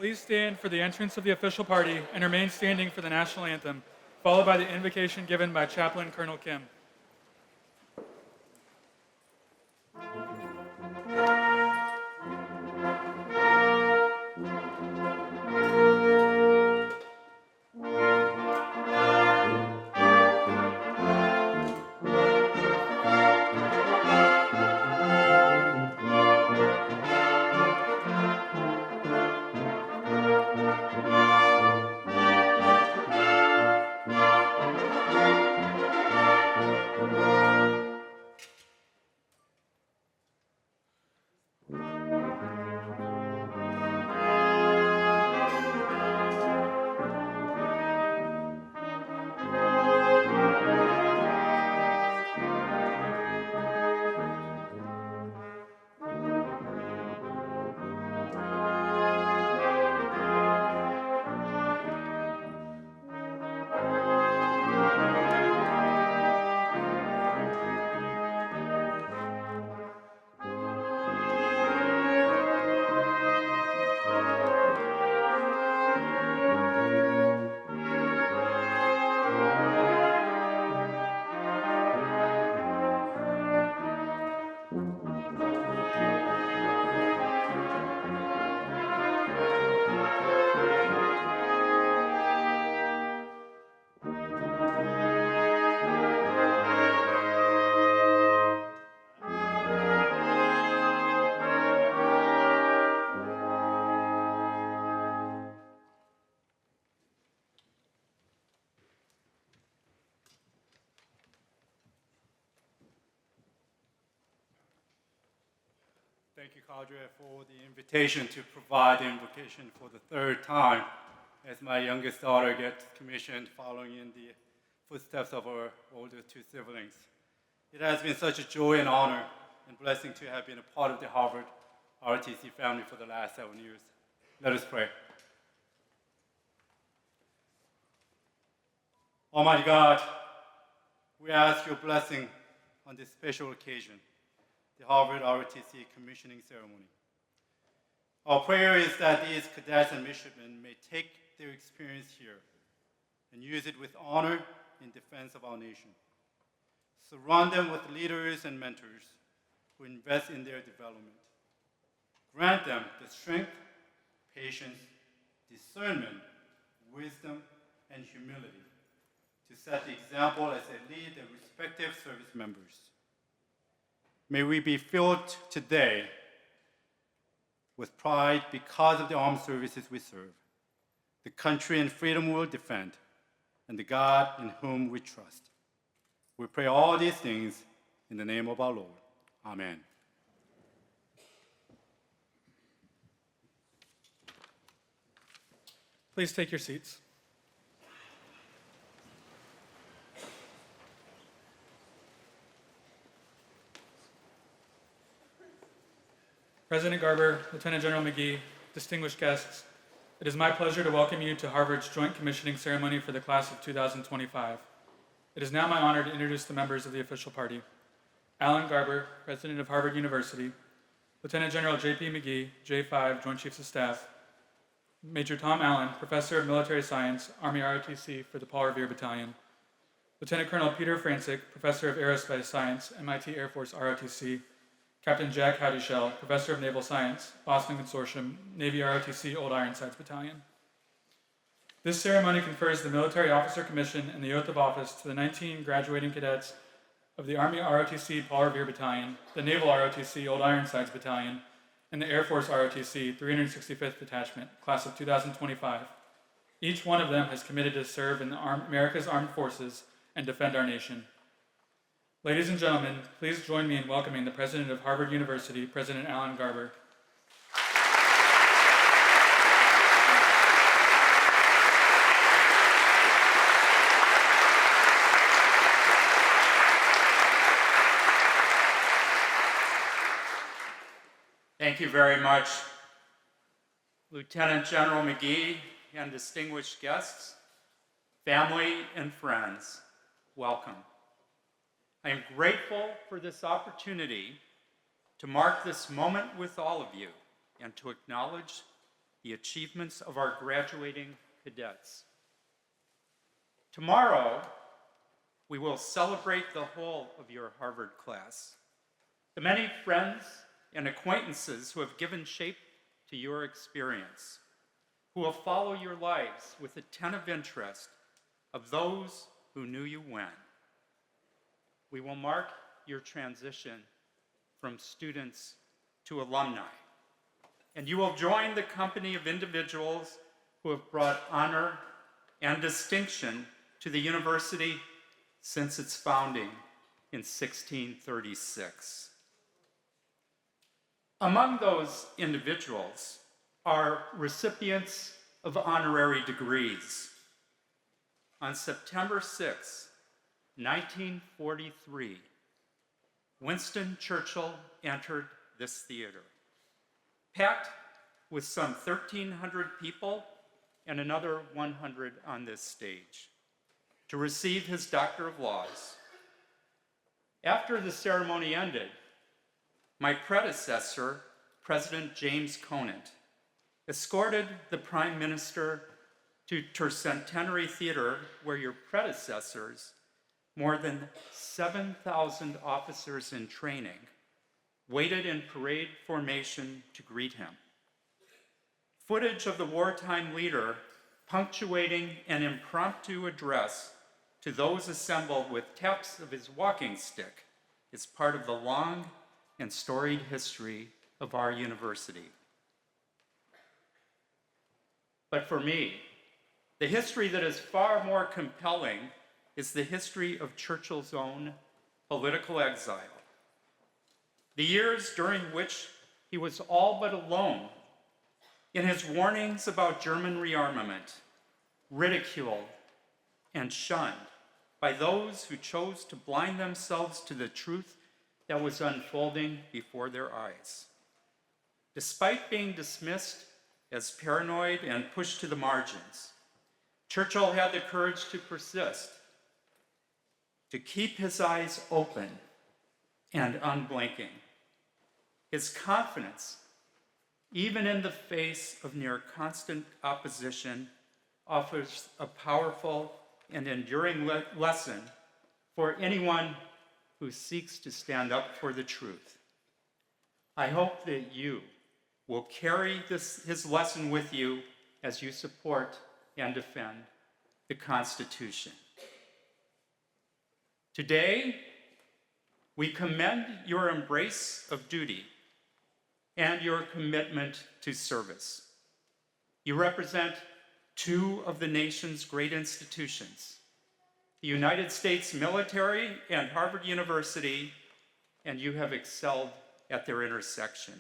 Please stand for the entrance of the official party and remain standing for the national anthem, followed by the invocation given by Chaplain Colonel Kim. Thank you, Cadre, for the invitation to provide the invocation for the third time as my youngest daughter gets commissioned following in the footsteps of her older two siblings. It has been such a joy and honor and blessing to have been a part of the Harvard ROTC family for the last 7 years. Let us pray. Almighty God, we ask your blessing on this special occasion, the Harvard ROTC commissioning ceremony. Our prayer is that these cadets and midshipmen may take their experience here and use it with honor in defense of our nation. Surround them with leaders and mentors who invest in their development. Grant them the strength, patience, discernment, wisdom, and humility to set the example as they lead their respective service members. May we be filled today with pride because of the armed services we serve, the country and freedom we will defend, and the God in whom we trust. We pray all these things in the name of our Lord. Amen. Please take your seats. President Garber, Lieutenant General McGee, distinguished guests, it is my pleasure to welcome you to Harvard's joint commissioning ceremony for the class of 2025. It is now my honor to introduce the members of the official party. Alan Garber, President of Harvard University, Lieutenant General J.P. McGee, J5, Joint Chiefs of Staff, Major Tom Allen, Professor of Military Science, Army ROTC for the Paul Revere Battalion, Lieutenant Colonel Peter Francic, Professor of Aerospace Science, MIT Air Force ROTC, Captain Jack Howdyshell, Professor of Naval Science, Boston Consortium, Navy ROTC Old Ironsides Battalion. This ceremony confers the Military Officer Commission and the Oath of Office to the 19 graduating cadets of the Army ROTC Paul Revere Battalion, the Naval ROTC Old Ironsides Battalion, and the Air Force ROTC 365th Detachment, class of 2025. Each one of them has committed to serve in America's Armed Forces and defend our nation. Ladies and gentlemen, please join me in welcoming the President of Harvard University, President Alan Garber. Thank you very much, Lieutenant General McGee and distinguished guests, family and friends, welcome. I am grateful for this opportunity to mark this moment with all of you and to acknowledge the achievements of our graduating cadets. Tomorrow, we will celebrate the whole of your Harvard class, the many friends and acquaintances who have given shape to your experience, who will follow your lives with attentive interest of those who knew you when. We will mark your transition from students to alumni, and you will join the company of individuals who have brought honor and distinction to the university since its founding in 1636. Among those individuals are recipients of honorary degrees. On September 6, 1943, Winston Churchill entered this theater, packed with some 1,300 people and another 100 on this stage, to receive his Doctor of Laws. After the ceremony ended, my predecessor, President James Conant, escorted the Prime Minister to Tercentenary Theater, where your predecessors, more than 7,000 officers in training, waited in parade formation to greet him. Footage of the wartime leader punctuating an impromptu address to those assembled with taps of his walking stick is part of the long and storied history of our university. But for me, the history that is far more compelling is the history of Churchill's own political exile. The years during which he was all but alone in his warnings about German rearmament, ridiculed and shunned by those who chose to blind themselves to the truth that was unfolding before their eyes. Despite being dismissed as paranoid and pushed to the margins, Churchill had the courage to persist, to keep his eyes open and unblinking. His confidence, even in the face of near constant opposition, offers a powerful and enduring lesson for anyone who seeks to stand up for the truth. I hope that you will carry his lesson with you as you support and defend the Constitution. Today, we commend your embrace of duty and your commitment to service. You represent two of the nation's great institutions, the United States military and Harvard University, and you have excelled at their intersection.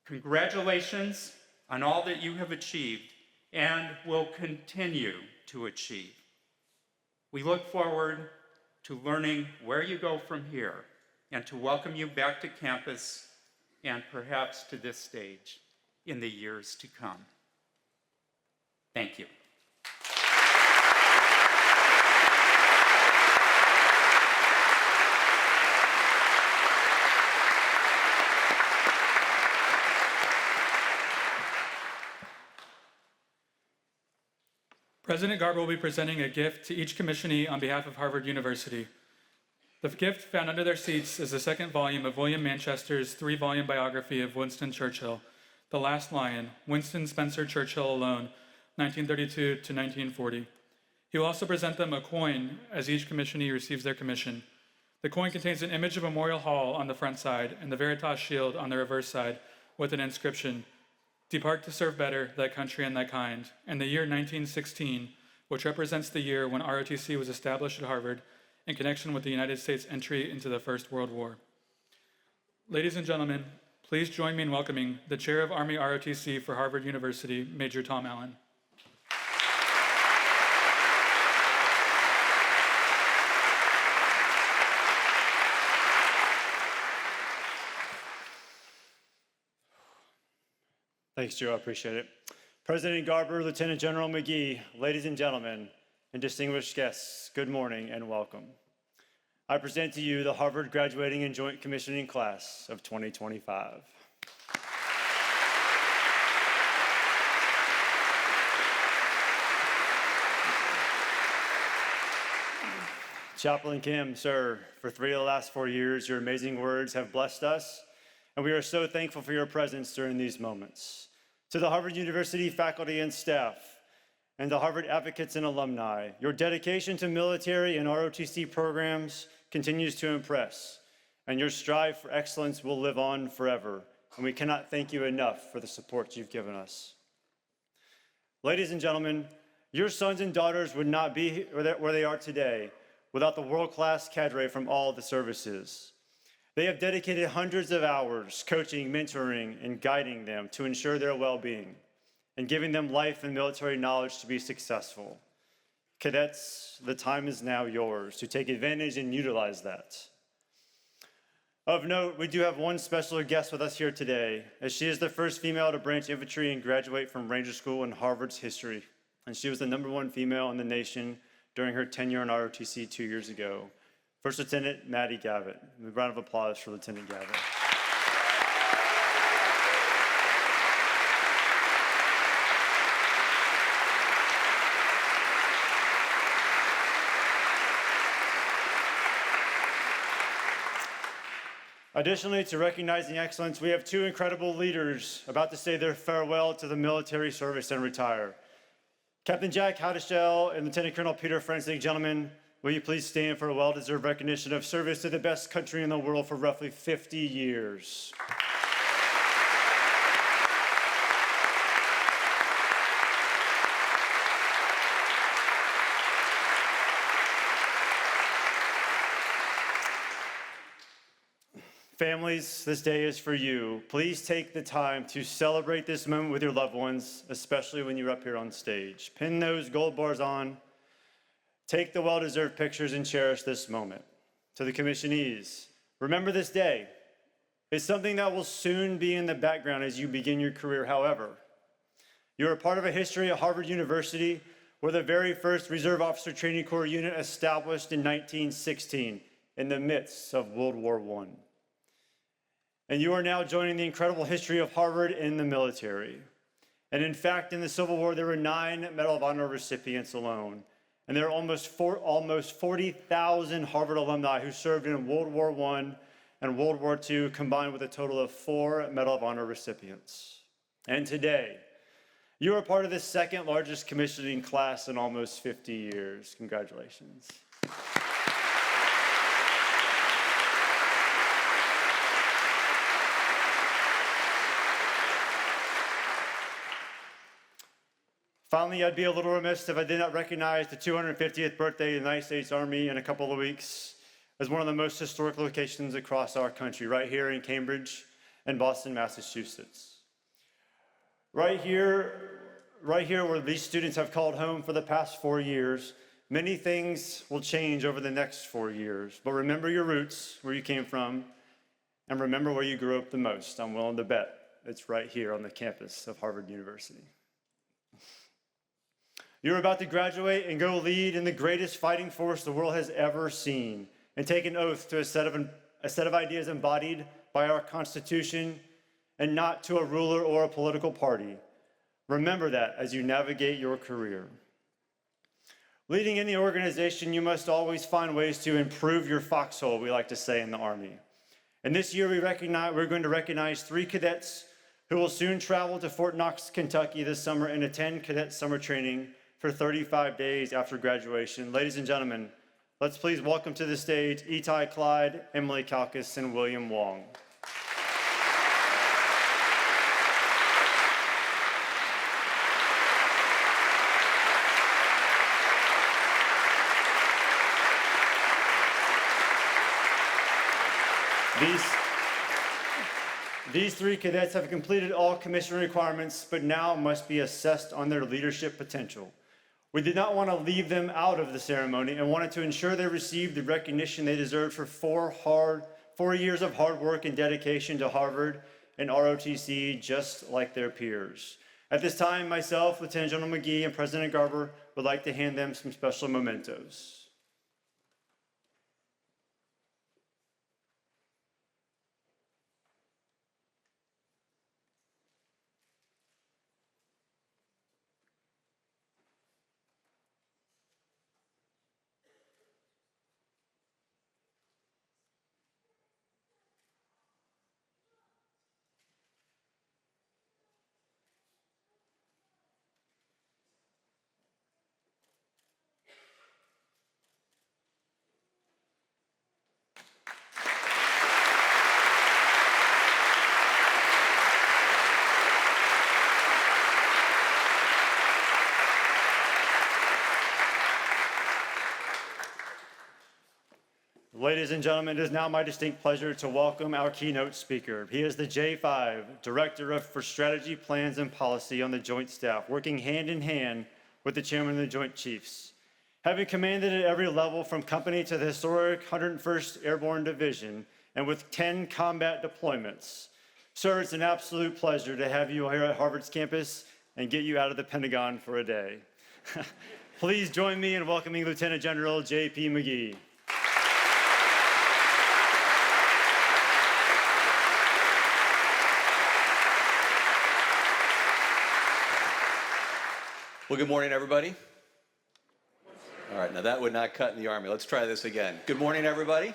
Congratulations on all that you have achieved and will continue to achieve. We look forward to learning where you go from here and to welcome you back to campus and perhaps to this stage in the years to come. Thank you. President Garber will be presenting a gift to each commissionee on behalf of Harvard University. The gift found under their seats is the second volume of William Manchester's 3-volume biography of Winston Churchill, The Last Lion, Winston Spencer Churchill Alone, 1932 to 1940. He will also present them a coin as each commissionee receives their commission. The coin contains an image of Memorial Hall on the front side and the Veritas Shield on the reverse side with an inscription, "Depart to serve better thy country and thy kind," and the year 1916, which represents the year when ROTC was established at Harvard in connection with the United States' entry into the First World War. Ladies and gentlemen, please join me in welcoming the Chair of Army ROTC for Harvard University, Major Tom Allen. Thanks, Joe. I appreciate it. President Garber, Lieutenant General McGee, ladies and gentlemen, and distinguished guests, good morning and welcome. I present to you the Harvard Graduating and Joint Commissioning Class of 2025. Chaplain Kim, sir, for 3 of the last 4 years, your amazing words have blessed us, and we are so thankful for your presence during these moments. To the Harvard University faculty and staff, and the Harvard advocates and alumni, your dedication to military and ROTC programs continues to impress, and your strive for excellence will live on forever, and we cannot thank you enough for the support you've given us. Ladies and gentlemen, your sons and daughters would not be where they are today without the world-class cadre from all the services. They have dedicated hundreds of hours coaching, mentoring, and guiding them to ensure their well-being and giving them life and military knowledge to be successful. Cadets, the time is now yours to take advantage and utilize that. Of note, we do have one special guest with us here today, as she is the first female to branch infantry and graduate from Ranger School in Harvard's history. And she was the #1 female in the nation during her tenure in ROTC 2 years ago. First Lieutenant Maddie Gavitt. A round of applause for Lieutenant Gavitt. Additionally, to recognizing excellence, we have 2 incredible leaders about to say their farewell to the military service and retire. Captain Jack Haudeshell and Lieutenant Colonel Peter Frensig, gentlemen, will you please stand for a well-deserved recognition of service to the best country in the world for roughly 50 years. Families, this day is for you. Please take the time to celebrate this moment with your loved ones, especially when you're up here on stage. Pin those gold bars on. Take the well-deserved pictures and cherish this moment. To the commissionees, remember this day. It's something that will soon be in the background as you begin your career. However, you're a part of a history at Harvard University where the very first Reserve Officer Training Corps unit established in 1916 in the midst of World War I. And you are now joining the incredible history of Harvard in the military. And in fact, in the Civil War, there were 9 Medal of Honor recipients alone. And there are almost 40,000 Harvard alumni who served in World War I and World War II, combined with a total of 4 Medal of Honor recipients. And today, you are part of the 2nd largest commissioning class in almost 50 years. Congratulations. Finally, I'd be a little remiss if I did not recognize the 250th birthday of the United States Army in a couple of weeks as one of the most historic locations across our country, right here in Cambridge and Boston, Massachusetts. Right here where these students have called home for the past 4 years, many things will change over the next 4 years, but remember your roots, where you came from, and remember where you grew up the most. I'm willing to bet it's right here on the campus of Harvard University. You're about to graduate and go lead in the greatest fighting force the world has ever seen and take an oath to a set of ideas embodied by our Constitution and not to a ruler or a political party. Remember that as you navigate your career. Leading any organization, you must always find ways to improve your foxhole, we like to say in the Army. And this year we're going to recognize 3 cadets who will soon travel to Fort Knox, Kentucky this summer and attend cadet summer training for 35 days after graduation. Ladies and gentlemen, let's please welcome to the stage Itai Clyde, Emily Kalkis, and William Wong. These 3 cadets have completed all commission requirements, but now must be assessed on their leadership potential. We did not want to leave them out of the ceremony and wanted to ensure they received the recognition they deserved for 4 years of hard work and dedication to Harvard and ROTC, just like their peers. At this time, myself, Lieutenant General McGee, and President Garber would like to hand them some special mementos. Ladies and gentlemen, it is now my distinct pleasure to welcome our keynote speaker. He is the J5, Director for Strategy, Plans, and Policy on the Joint Staff, working hand in hand with the Chairman of the Joint Chiefs. Having commanded at every level from company to the historic 101st Airborne Division, and with 10 combat deployments, sir, it's an absolute pleasure to have you here at Harvard's campus and get you out of the Pentagon for a day. Please join me in welcoming Lieutenant General J.P. McGee. Well, good morning, everybody. All right, now that would not cut in the Army. Let's try this again. Good morning, everybody.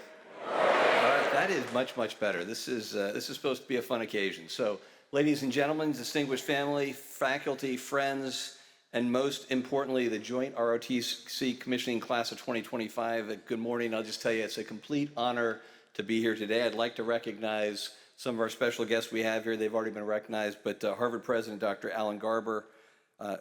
All right, that is much, much better. This is supposed to be a fun occasion. So, ladies and gentlemen, distinguished family, faculty, friends, and most importantly, the Joint ROTC Commissioning Class of 2025, good morning. I'll just tell you, it's a complete honor to be here today. I'd like to recognize some of our special guests we have here. They've already been recognized, but Harvard President Dr. Alan Garber.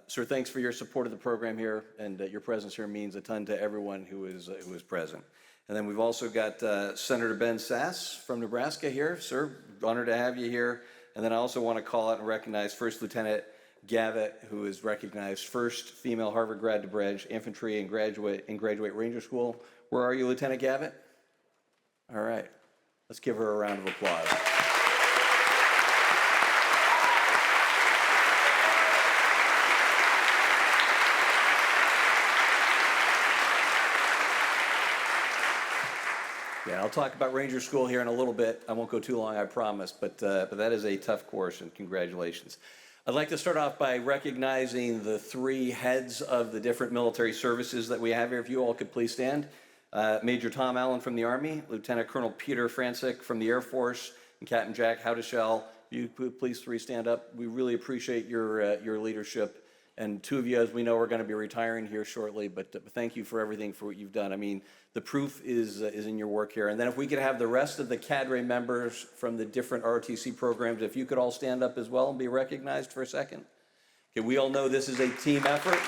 Sir, thanks for your support of the program here, and your presence here means a ton to everyone who is present. And then we've also got Senator Ben Sasse from Nebraska here. Sir, honored to have you here. And then I also want to call out and recognize First Lieutenant Gavitt, who is recognized first female Harvard grad to bridge infantry and graduate Ranger School. Where are you, Lieutenant Gavitt? All right, let's give her a round of applause. Yeah, I'll talk about Ranger School here in a little bit. I won't go too long, I promise, but that is a tough course, and congratulations. I'd like to start off by recognizing the three heads of the different military services that we have here. If you all could please stand. Major Tom Allen from the Army, Lieutenant Colonel Peter Francic from the Air Force, and Captain Jack Howdeshell. You please three stand up. We really appreciate your leadership. And two of you, as we know, are going to be retiring here shortly, but thank you for everything for what you've done. I mean, the proof is in your work here. And then if we could have the rest of the cadre members from the different ROTC programs, if you could all stand up as well and be recognized for a second. Okay, we all know this is a team effort.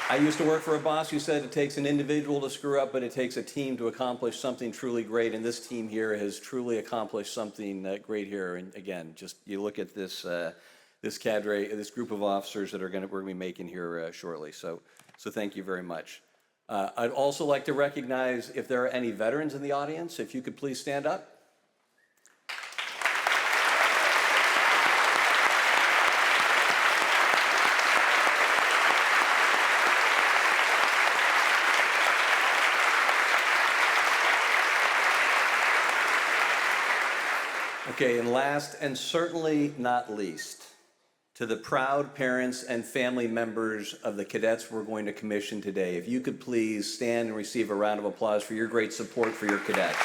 I used to work for a boss who said it takes an individual to screw up, but it takes a team to accomplish something truly great. And this team here has truly accomplished something great here. And again, just you look at this this cadre, this group of officers that we're going to be making here shortly. So thank you very much. I'd also like to recognize if there are any veterans in the audience, if you could please stand up. Okay, and last and certainly not least, to the proud parents and family members of the cadets we're going to commission today, if you could please stand and receive a round of applause for your great support for your cadets.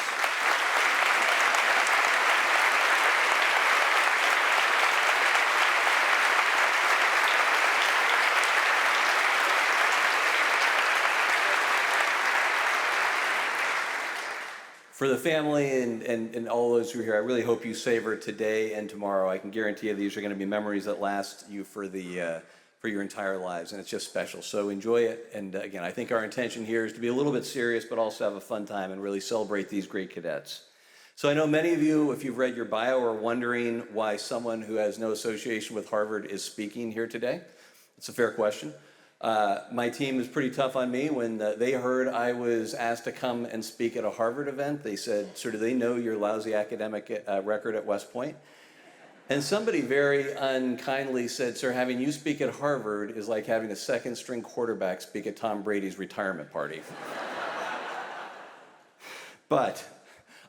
For the family and all those who are here, I really hope you savor today and tomorrow. I can guarantee you these are going to be memories that last you for your entire lives, and it's just special. So enjoy it. And again, I think our intention here is to be a little bit serious, but also have a fun time and really celebrate these great cadets. So I know many of you, if you've read your bio, are wondering why someone who has no association with Harvard is speaking here today. It's a fair question. My team is pretty tough on me. When they heard I was asked to come and speak at a Harvard event, they said, "Sir, do they know your lousy academic record at West Point?" And somebody very unkindly said, "Sir, having you speak at Harvard is like having a second-string quarterback speak at Tom Brady's retirement party." But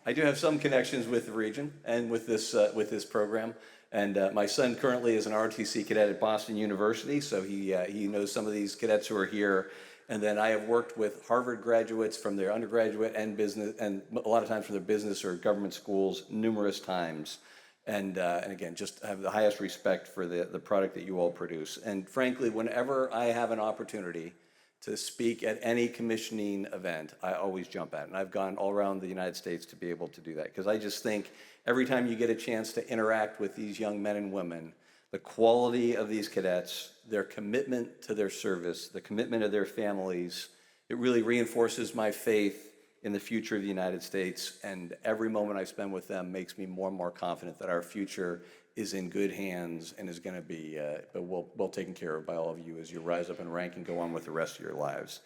I do have some connections with the region and with this program. And my son currently is an ROTC cadet at Boston University, so he knows some of these cadets who are here. And then I have worked with Harvard graduates from their undergraduate and business, and a lot of times from their business or government schools numerous times. And again, just have the highest respect for the product that you all produce. And frankly, whenever I have an opportunity to speak at any commissioning event, I always jump at it. And I've gone all around the United States to be able to do that, because I just think every time you get a chance to interact with these young men and women, the quality of these cadets, their commitment to their service, the commitment of their families, it really reinforces my faith in the future of the United States. And every moment I spend with them makes me more and more confident that our future is in good hands and is going to be well taken care of by all of you as you rise up in rank and go on with the rest of your lives.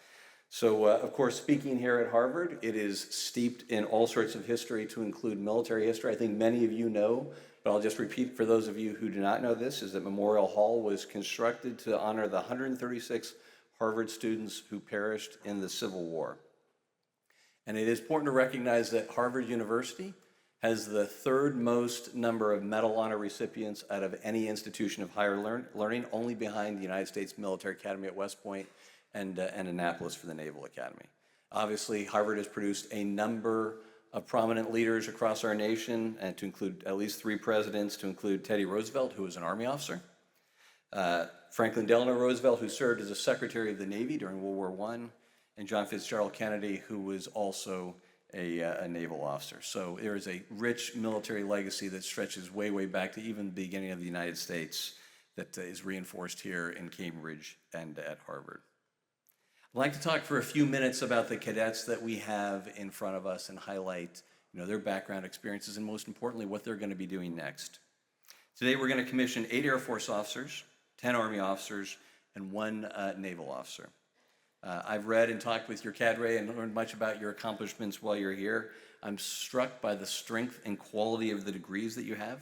So, of course, speaking here at Harvard, it is steeped in all sorts of history, to include military history. I think many of you know, but I'll just repeat for those of you who do not know this, is that Memorial Hall was constructed to honor the 136 Harvard students who perished in the Civil War. And it is important to recognize that Harvard University has the third most number of Medal Honor recipients out of any institution of higher learning, only behind the United States Military Academy at West Point and Annapolis for the Naval Academy. Obviously, Harvard has produced a number of prominent leaders across our nation, and to include at least 3 presidents, to include Teddy Roosevelt, who was an Army officer, Franklin Delano Roosevelt, who served as a Secretary of the Navy during World War I, and John Fitzgerald Kennedy, who was also a naval officer. So there is a rich military legacy that stretches way, way back to even the beginning of the United States that is reinforced here in Cambridge and at Harvard. I'd like to talk for a few minutes about the cadets that we have in front of us and highlight, their background experiences and, most importantly, what they're going to be doing next. Today we're going to commission 8 Air Force officers, 10 Army officers, and 1 naval officer. I've read and talked with your cadre and learned much about your accomplishments while you're here. I'm struck by the strength and quality of the degrees that you have,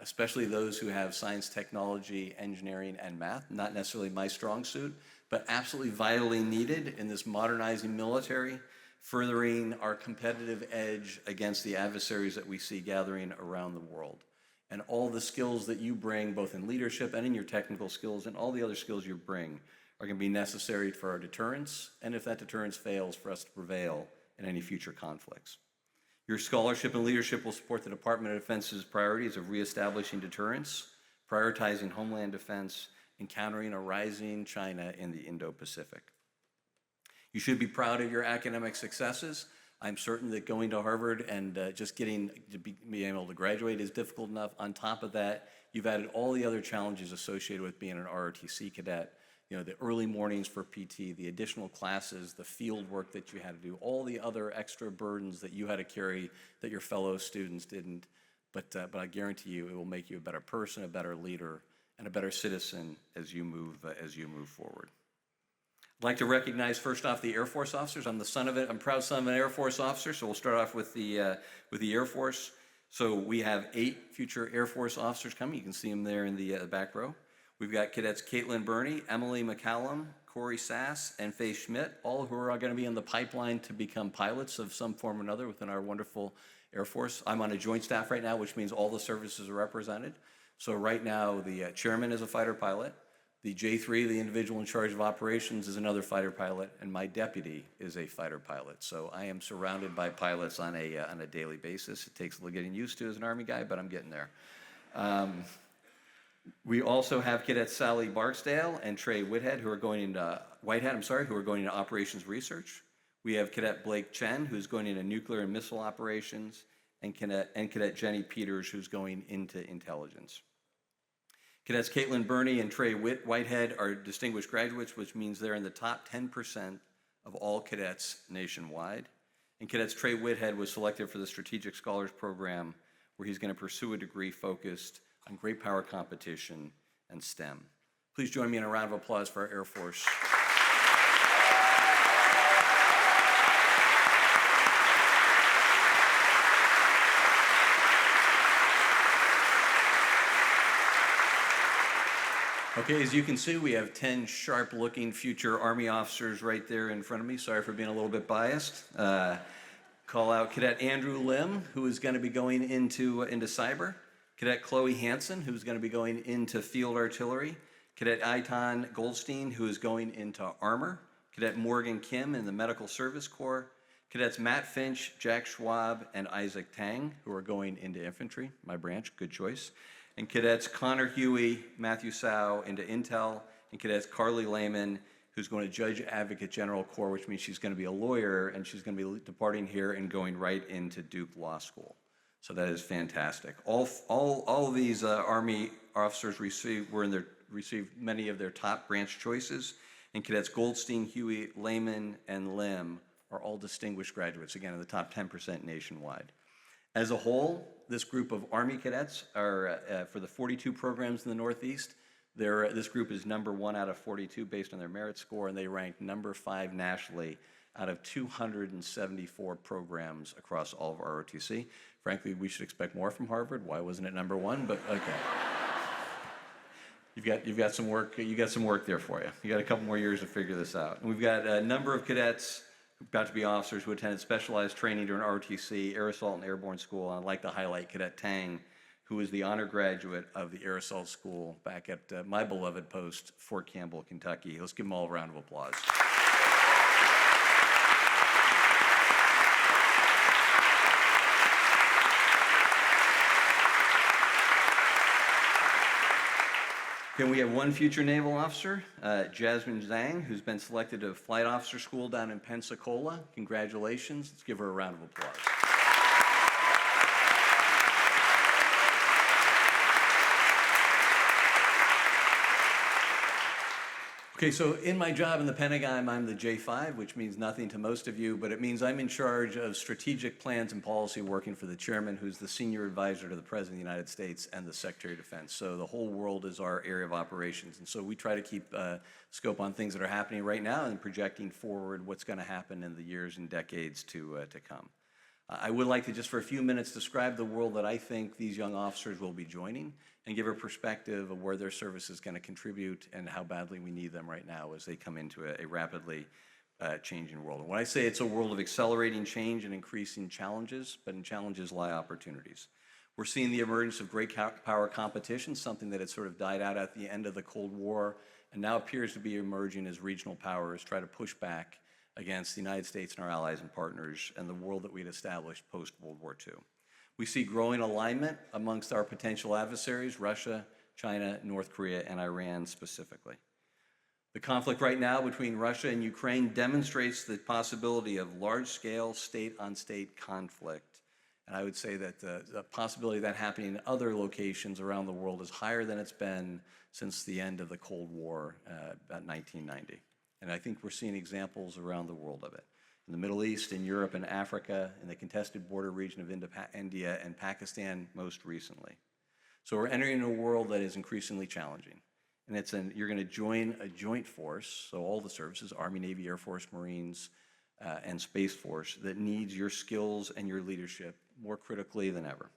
especially those who have science, technology, engineering, and math. Not necessarily my strong suit, but absolutely vitally needed in this modernizing military, furthering our competitive edge against the adversaries that we see gathering around the world. And all the skills that you bring, both in leadership and in your technical skills, and all the other skills you bring, are going to be necessary for our deterrence, and if that deterrence fails, for us to prevail in any future conflicts. Your scholarship and leadership will support the Department of Defense's priorities of reestablishing deterrence, prioritizing homeland defense, and countering a rising China in the Indo-Pacific. You should be proud of your academic successes. I'm certain that going to Harvard and just being able to graduate is difficult enough. On top of that, you've added all the other challenges associated with being an ROTC cadet. The early mornings for PT, the additional classes, the field work that you had to do, all the other extra burdens that you had to carry that your fellow students didn't. But I guarantee you, it will make you a better person, a better leader, and a better citizen as you move forward. I'd like to recognize first off the Air Force officers. I'm proud son of an Air Force officer, so we'll start off with the Air Force. So we have 8 future Air Force officers coming. You can see them there in the back row. We've got cadets Caitlin Burney, Emily McCallum, Corey Sass, and Faye Schmidt, all who are going to be in the pipeline to become pilots of some form or another within our wonderful Air Force. I'm on a joint staff right now, which means all the services are represented. So right now, the chairman is a fighter pilot. The J3, the individual in charge of operations, is another fighter pilot, and my deputy is a fighter pilot. So I am surrounded by pilots on a daily basis. It takes a little getting used to as an Army guy, but I'm getting there. We also have cadets Sally Barksdale and Trey Whitehead, who are going into operations research. We have cadet Blake Chen, who's going into nuclear and missile operations, and cadet Jenny Peters, who's going into intelligence. Cadets Caitlin Burney and Trey Whitehead are distinguished graduates, which means they're in the top 10% of all cadets nationwide. And cadets Trey Whitehead was selected for the Strategic Scholars Program, where he's going to pursue a degree focused on great power competition and STEM. Please join me in a round of applause for our Air Force. Okay, as you can see, we have 10 sharp-looking future Army officers right there in front of me. Sorry for being a little bit biased. Call out Cadet Andrew Lim, who is going to be going into cyber. Cadet Chloe Hansen, who's going to be going into field artillery. Cadet Aitan Goldstein, who is going into armor. Cadet Morgan Kim in the Medical Service Corps. Cadets Matt Finch, Jack Schwab, and Isaac Tang, who are going into infantry, my branch, good choice. And cadets Connor Huey, Matthew Sow into Intel, and cadets Carly Lehman, who's going to Judge Advocate General Corps, which means she's going to be a lawyer, and she's going to be departing here and going right into Duke Law School. So that is fantastic. All of these Army officers received many of their top branch choices, and Cadets Goldstein, Huey, Lehman, and Lim are all distinguished graduates, again, in the top 10% nationwide. As a whole, this group of Army cadets are, for the 42 programs in the Northeast, this group is number 1 out of 42 based on their merit score, and they rank number 5 nationally out of 274 programs across all of ROTC. Frankly, we should expect more from Harvard. Why wasn't it number 1? But okay. You've got some work. You got some work there for you. You got a couple more years to figure this out. And we've got a number of cadets who got to be officers who attended specialized training during ROTC, Air Assault and Airborne School. And I'd like to highlight Cadet Tang, who is the honor graduate of the Air Assault School back at my beloved post, Fort Campbell, Kentucky. Let's give them all a round of applause. Then we have one future naval officer, Jasmine Zhang, who's been selected to Flight Officer School down in Pensacola. Congratulations. Let's give her a round of applause. Okay, so in my job in the Pentagon, I'm the J5, which means nothing to most of you, but it means I'm in charge of strategic plans and policy working for the chairman, who's the senior advisor to the President of the United States and the Secretary of Defense. So the whole world is our area of operations. And so we try to keep scope on things that are happening right now and projecting forward what's going to happen in the years and decades to come. I would like to just for a few minutes describe the world that I think these young officers will be joining and give a perspective of where their service is going to contribute and how badly we need them right now as they come into a rapidly changing world. And when I say it's a world of accelerating change and increasing challenges, but in challenges lie opportunities. We're seeing the emergence of great power competition, something that had sort of died out at the end of the Cold War and now appears to be emerging as regional powers try to push back against the United States and our allies and partners and the world that we'd established post-World War II. We see growing alignment amongst our potential adversaries, Russia, China, North Korea, and Iran specifically. The conflict right now between Russia and Ukraine demonstrates the possibility of large-scale state-on-state conflict. And I would say that the possibility of that happening in other locations around the world is higher than it's been since the end of the Cold War, about 1990. And I think we're seeing examples around the world of it. In the Middle East, in Europe and Africa, in the contested border region of India and Pakistan most recently. So we're entering a world that is increasingly challenging. And you're going to join a joint force, so all the services, Army, Navy, Air Force, Marines, and Space Force, that needs your skills and your leadership more critically than ever.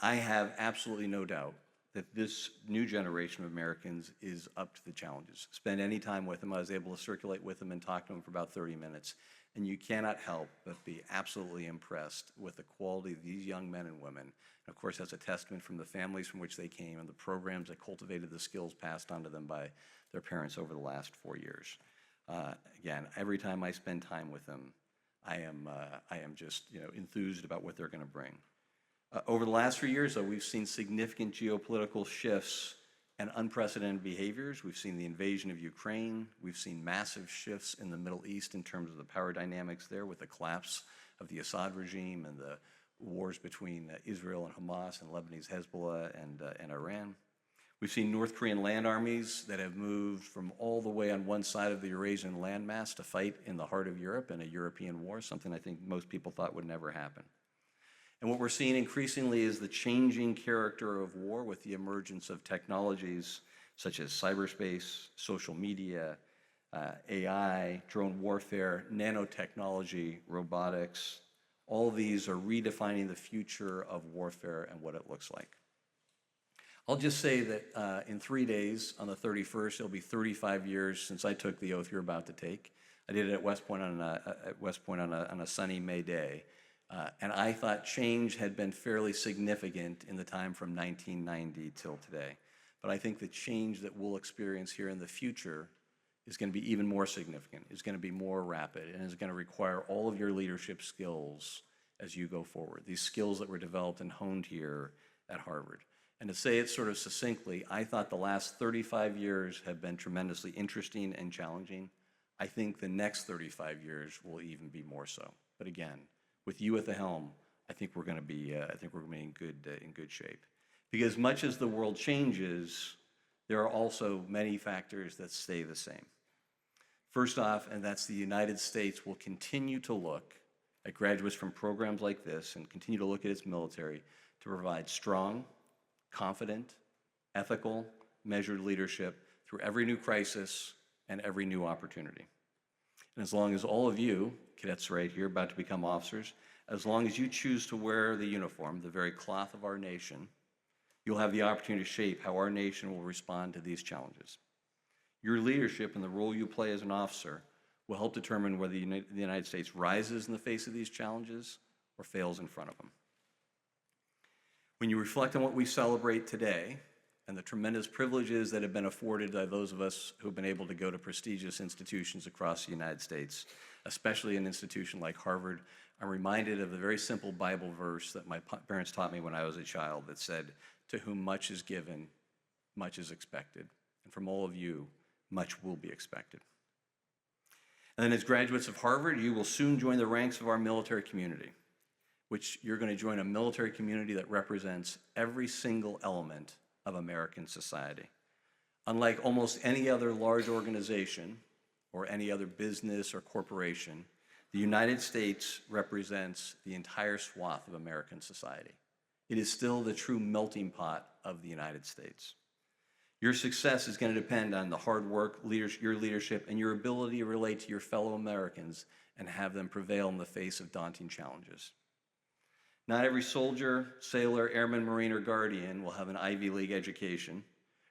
I have absolutely no doubt that this new generation of Americans is up to the challenges. Spend any time with them. I was able to circulate with them and talk to them for about 30 minutes. And you cannot help but be absolutely impressed with the quality of these young men and women. And of course, that's a testament from the families from which they came and the programs that cultivated the skills passed on to them by their parents over the last 4 years. Again, every time I spend time with them, I am just enthused about what they're going to bring. Over the last few years, though, we've seen significant geopolitical shifts and unprecedented behaviors. We've seen the invasion of Ukraine. We've seen massive shifts in the Middle East in terms of the power dynamics there with the collapse of the Assad regime and the wars between Israel and Hamas and Lebanese Hezbollah and Iran. We've seen North Korean land armies that have moved from all the way on one side of the Eurasian landmass to fight in the heart of Europe in a European war, something I think most people thought would never happen. And what we're seeing increasingly is the changing character of war with the emergence of technologies such as cyberspace, social media, AI, drone warfare, nanotechnology, robotics. All these are redefining the future of warfare and what it looks like. I'll just say that in 3 days, on the 31st, it'll be 35 years since I took the oath you're about to take. I did it at West Point on a sunny May day. And I thought change had been fairly significant in the time from 1990 till today. But I think the change that we'll experience here in the future is going to be even more significant, is going to be more rapid, and is going to require all of your leadership skills as you go forward. These skills that were developed and honed here at Harvard. And to say it sort of succinctly, I thought the last 35 years have been tremendously interesting and challenging. I think the next 35 years will even be more so. But again, with you at the helm, I think we're going to be in good shape. Because much as the world changes, there are also many factors that stay the same. First off, and that's the United States will continue to look at graduates from programs like this and continue to look at its military to provide strong, confident, ethical, measured leadership through every new crisis and every new opportunity. And as long as all of you, cadets right here, about to become officers, as long as you choose to wear the uniform, the very cloth of our nation, you'll have the opportunity to shape how our nation will respond to these challenges. Your leadership and the role you play as an officer will help determine whether the United States rises in the face of these challenges or fails in front of them. When you reflect on what we celebrate today and the tremendous privileges that have been afforded by those of us who've been able to go to prestigious institutions across the United States, especially an institution like Harvard, I'm reminded of the very simple Bible verse that my parents taught me when I was a child that said, "To whom much is given, much is expected." And from all of you, much will be expected. And then as graduates of Harvard, you will soon join the ranks of our military community, which you're going to join a military community that represents every single element of American society. Unlike almost any other large organization or any other business or corporation, the United States represents the entire swath of American society. It is still the true melting pot of the United States. Your success is going to depend on the hard work, your leadership, and your ability to relate to your fellow Americans and have them prevail in the face of daunting challenges. Not every soldier, sailor, airman, Marine, or Guardian will have an Ivy League education,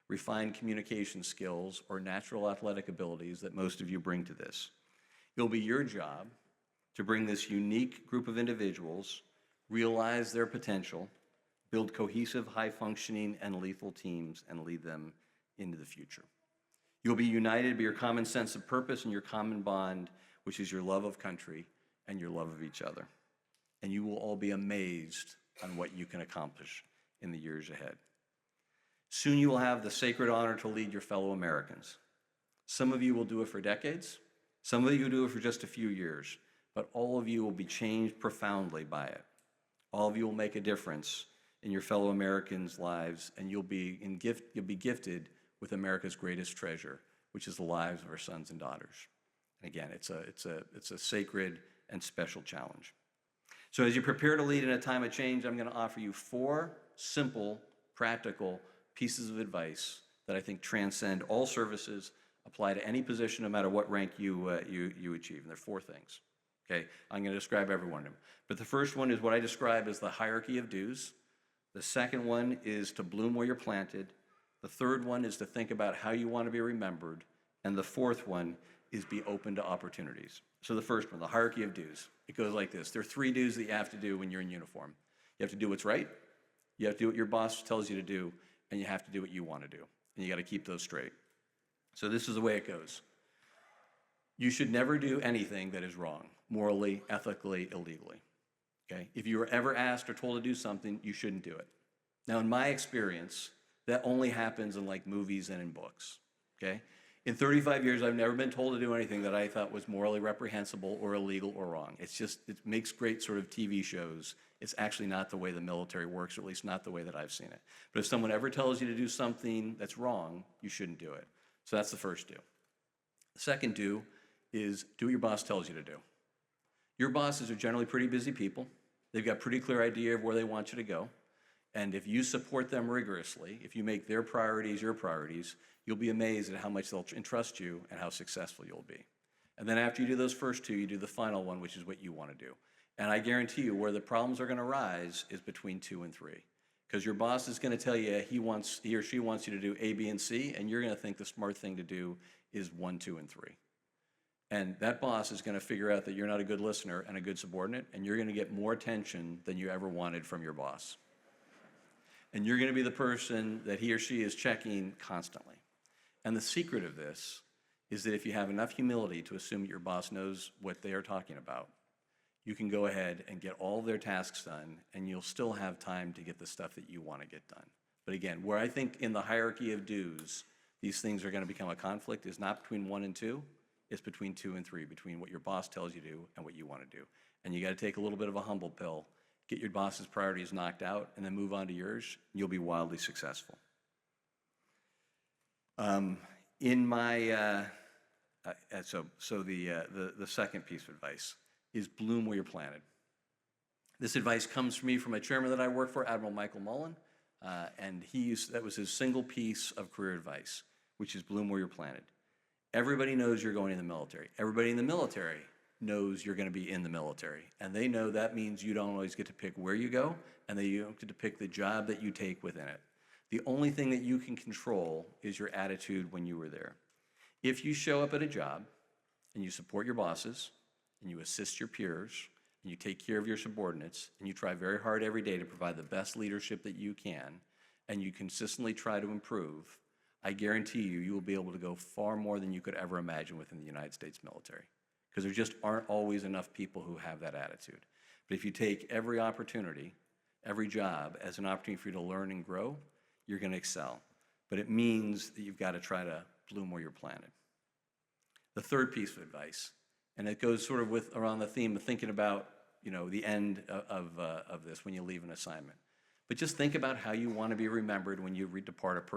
refined communication skills, or natural athletic abilities that most of you bring to this. It'll be your job to bring this unique group of individuals, realize their potential, build cohesive, high-functioning, and lethal teams, and lead them into the future. You'll be united by your common sense of purpose and your common bond, which is your love of country and your love of each other. And you will all be amazed on what you can accomplish in the years ahead. Soon you will have the sacred honor to lead your fellow Americans. Some of you will do it for decades. Some of you will do it for just a few years. But all of you will be changed profoundly by it. All of you will make a difference in your fellow Americans' lives, and you'll be gifted with America's greatest treasure, which is the lives of our sons and daughters. And again, it's a sacred and special challenge. So as you prepare to lead in a time of change, I'm going to offer you 4 simple, practical pieces of advice that I think transcend all services, apply to any position, no matter what rank you achieve. And they're 4 things. Okay, I'm going to describe every one of them. But the first one is what I describe as the hierarchy of dues. The second one is to bloom where you're planted. The third one is to think about how you want to be remembered. And the fourth one is be open to opportunities. So the first one, the hierarchy of dues. It goes like this. There are 3 dues that you have to do when you're in uniform. You have to do what's right, you have to do what your boss tells you to do, and you have to do what you want to do. And you got to keep those straight. So this is the way it goes. You should never do anything that is wrong, morally, ethically, illegally. Okay? If you were ever asked or told to do something, you shouldn't do it. Now, in my experience, that only happens in like movies and in books. Okay? In 35 years, I've never been told to do anything that I thought was morally reprehensible or illegal or wrong. It's just, it makes great sort of TV shows. It's actually not the way the military works, or at least not the way that I've seen it. But if someone ever tells you to do something that's wrong, you shouldn't do it. So that's the first do. The second do is do what your boss tells you to do. Your bosses are generally pretty busy people. They've got a pretty clear idea of where they want you to go. And if you support them rigorously, if you make their priorities your priorities, you'll be amazed at how much they'll entrust you and how successful you'll be. And then after you do those first 2, you do the final one, which is what you want to do. And I guarantee you where the problems are going to rise is between 2 and 3. Because your boss is going to tell you he or she wants you to do A, B, and C, and you're going to think the smart thing to do is 1, 2, and 3. And that boss is going to figure out that you're not a good listener and a good subordinate, and you're going to get more attention than you ever wanted from your boss. And you're going to be the person that he or she is checking constantly. And the secret of this is that if you have enough humility to assume that your boss knows what they are talking about, you can go ahead and get all their tasks done, and you'll still have time to get the stuff that you want to get done. But again, where I think in the hierarchy of dues, these things are going to become a conflict is not between 1 and 2, it's between 2 and 3, between what your boss tells you to do and what you want to do. And you got to take a little bit of a humble pill, get your boss's priorities knocked out, and then move on to yours. You'll be wildly successful. The second piece of advice is bloom where you're planted. This advice comes from me from a chairman that I work for, Admiral Michael Mullen, and that was his single piece of career advice, which is bloom where you're planted. Everybody knows you're going in the military. Everybody in the military knows you're going to be in the military, and they know that means you don't always get to pick where you go, and that you don't get to pick the job that you take within it. The only thing that you can control is your attitude when you were there. If you show up at a job and you support your bosses and you assist your peers and you take care of your subordinates and you try very hard every day to provide the best leadership that you can and you consistently try to improve, I guarantee you will be able to go far more than you could ever imagine within the United States military, because there just aren't always enough people who have that attitude. But if you take every opportunity, every job as an opportunity for you to learn and grow, you're going to excel. But it means that you've got to try to bloom where you're planted. The third piece of advice, and it goes sort of around the theme of thinking about, the end of this when you leave an assignment. But just think about how you want to be remembered when you depart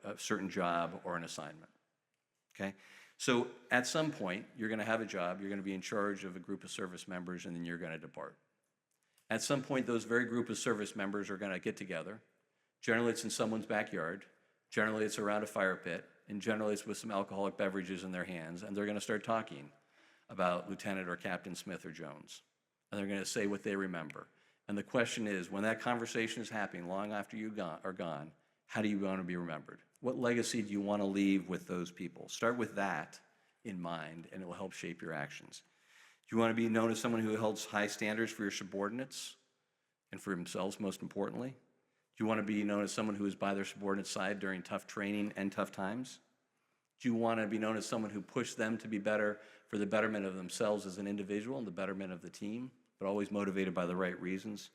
a certain job or an assignment. Okay? So at some point, you're going to have a job, you're going to be in charge of a group of service members, and then you're going to depart. At some point, those very group of service members are going to get together. Generally, it's in someone's backyard. Generally, it's around a fire pit. And generally, it's with some alcoholic beverages in their hands. And they're going to start talking about Lieutenant or Captain Smith or Jones. And they're going to say what they remember. And the question is, when that conversation is happening long after you are gone, how do you want to be remembered? What legacy do you want to leave with those people? Start with that in mind, and it will help shape your actions. Do you want to be known as someone who holds high standards for your subordinates and for themselves, most importantly? Do you want to be known as someone who is by their subordinate's side during tough training and tough times? Do you want to be known as someone who pushed them to be better for the betterment of themselves as an individual and the betterment of the team, but always motivated by the right reasons?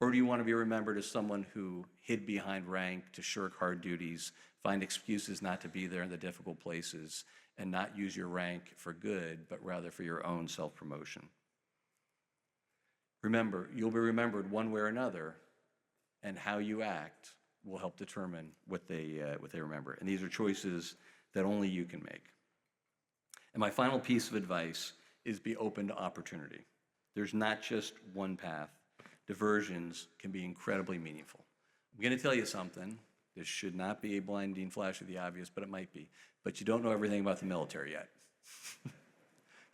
Or do you want to be remembered as someone who hid behind rank to shirk hard duties, find excuses not to be there in the difficult places, and not use your rank for good, but rather for your own self-promotion? Remember, you'll be remembered one way or another, and how you act will help determine what they remember. And these are choices that only you can make. And my final piece of advice is be open to opportunity. There's not just one path. Diversions can be incredibly meaningful. I'm going to tell you something. This should not be a blinding flash of the obvious, but it might be. But you don't know everything about the military yet.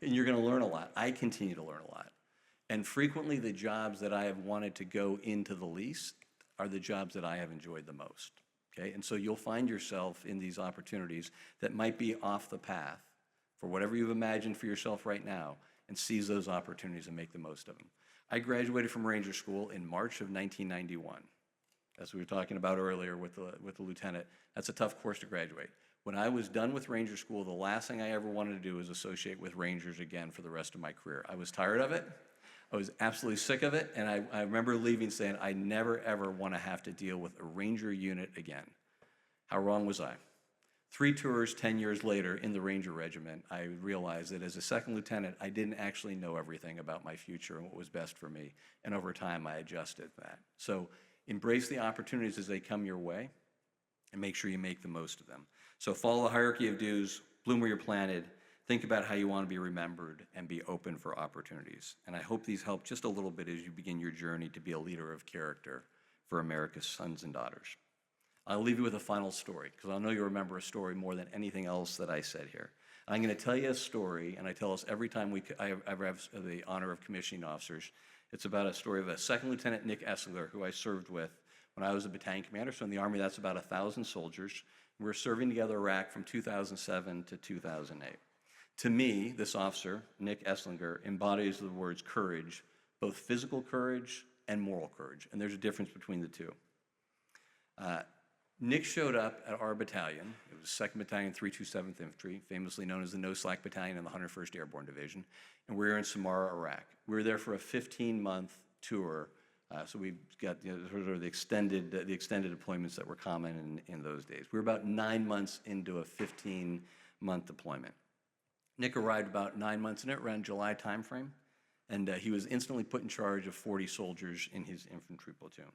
And you're going to learn a lot. I continue to learn a lot. And frequently the jobs that I have wanted to go into the least are the jobs that I have enjoyed the most. Okay? And so you'll find yourself in these opportunities that might be off the path for whatever you've imagined for yourself right now, and seize those opportunities and make the most of them. I graduated from Ranger School in March of 1991. As we were talking about earlier with the lieutenant, that's a tough course to graduate. When I was done with Ranger School, the last thing I ever wanted to do was associate with Rangers again for the rest of my career. I was tired of it. I was absolutely sick of it, and I remember leaving saying, I never, ever want to have to deal with a Ranger unit again. How wrong was I? 3 tours, 10 years later, in the Ranger Regiment, I realized that as a second lieutenant, I didn't actually know everything about my future and what was best for me, and over time, I adjusted that. So embrace the opportunities as they come your way, and make sure you make the most of them. So follow the hierarchy of dues, bloom where you're planted, think about how you want to be remembered, and be open for opportunities. And I hope these help just a little bit as you begin your journey to be a leader of character for America's sons and daughters. I'll leave you with a final story, because I know you remember a story more than anything else that I said here. I'm going to tell you a story, and I tell us every time I have the honor of commissioning officers. It's about a story of a Second Lieutenant Nick Esslinger, who I served with when I was a battalion commander. So in the Army, that's about 1,000 soldiers. We were serving together Iraq from 2007 to 2008. To me, this officer, Nick Esslinger, embodies the words courage, both physical courage and moral courage, and there's a difference between the two. Nick showed up at our battalion. It was 2nd Battalion, 327th Infantry, famously known as the No Slack Battalion in the 101st Airborne Division, and we were in Samarra, Iraq. We were there for a 15-month tour So we've got sort of the extended deployments that were common in those days. We were about 9 months into a 15-month deployment. Nick arrived about 9 months in it, around July timeframe, and he was instantly put in charge of 40 soldiers in his infantry platoon.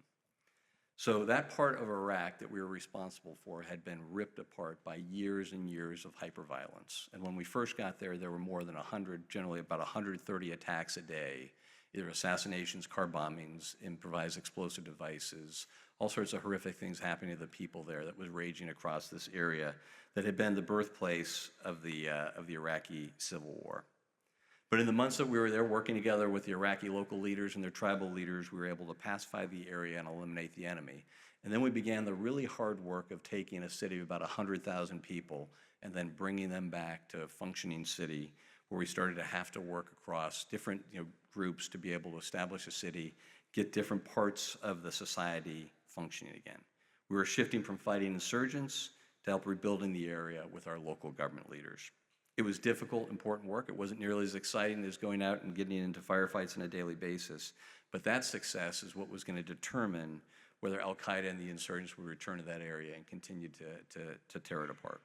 So that part of Iraq that we were responsible for had been ripped apart by years and years of hyperviolence. And when we first got there, there were more than 100, generally about 130 attacks a day, either assassinations, car bombings, improvised explosive devices, all sorts of horrific things happening to the people there that was raging across this area that had been the birthplace of the Iraqi Civil War. But in the months that we were there working together with the Iraqi local leaders and their tribal leaders, we were able to pacify the area and eliminate the enemy. And then we began the really hard work of taking a city of about 100,000 people and then bringing them back to a functioning city where we started to have to work across different groups to be able to establish a city, get different parts of the society functioning again. We were shifting from fighting insurgents to help rebuilding the area with our local government leaders. It was difficult, important work. It wasn't nearly as exciting as going out and getting into firefights on a daily basis, but that success is what was going to determine whether al-Qaeda and the insurgents would return to that area and continue to tear it apart.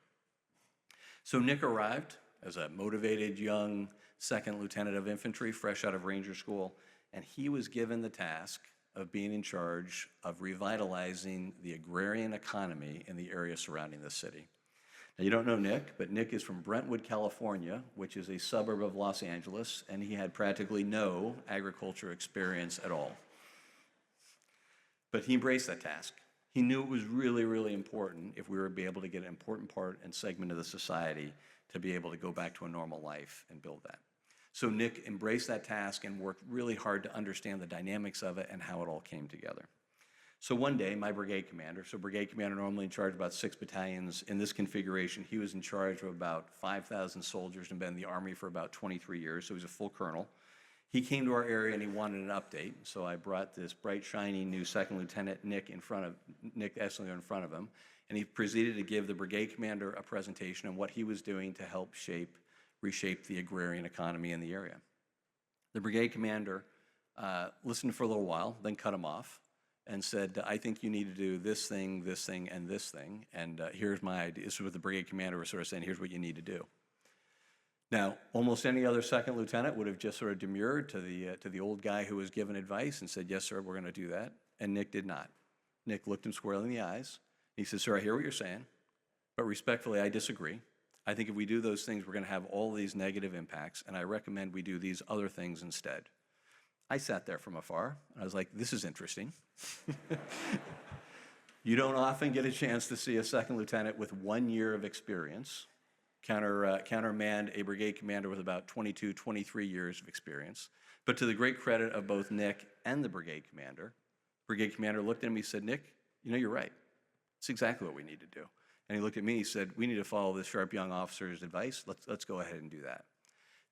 So Nick arrived as a motivated young second lieutenant of infantry, fresh out of Ranger School, and he was given the task of being in charge of revitalizing the agrarian economy in the area surrounding the city. Now, you don't know Nick, but Nick is from Brentwood, California, which is a suburb of Los Angeles, and he had practically no agriculture experience at all. But he embraced that task. He knew it was really, really important if we were to be able to get an important part and segment of the society to be able to go back to a normal life and build that. So Nick embraced that task and worked really hard to understand the dynamics of it and how it all came together. So one day, my brigade commander, so brigade commander normally in charge of about 6 battalions. In this configuration, he was in charge of about 5,000 soldiers and been in the Army for about 23 years, so he was a full colonel. He came to our area and he wanted an update, so I brought this bright, shiny new second lieutenant Nick Esslinger in front of him, and he proceeded to give the brigade commander a presentation on what he was doing to help reshape the agrarian economy in the area. The brigade commander listened for a little while, then cut him off, and said, I think you need to do this thing, and this thing, and here's my idea. This is what the brigade commander was sort of saying, here's what you need to do. Now, almost any other second lieutenant would have just sort of demurred to the old guy who was given advice and said, yes, sir, we're going to do that, and Nick did not. Nick looked him squarely in the eyes. He said, sir, I hear what you're saying, but respectfully, I disagree. I think if we do those things, we're going to have all these negative impacts, and I recommend we do these other things instead. I sat there from afar, and I was like, this is interesting. You don't often get a chance to see a second lieutenant with 1 year of experience countermand a brigade commander with about 22, 23 years of experience. But to the great credit of both Nick and the brigade commander looked at him, he said, Nick, you're right. It's exactly what we need to do. And he looked at me and he said, we need to follow this sharp young officer's advice. Let's go ahead and do that.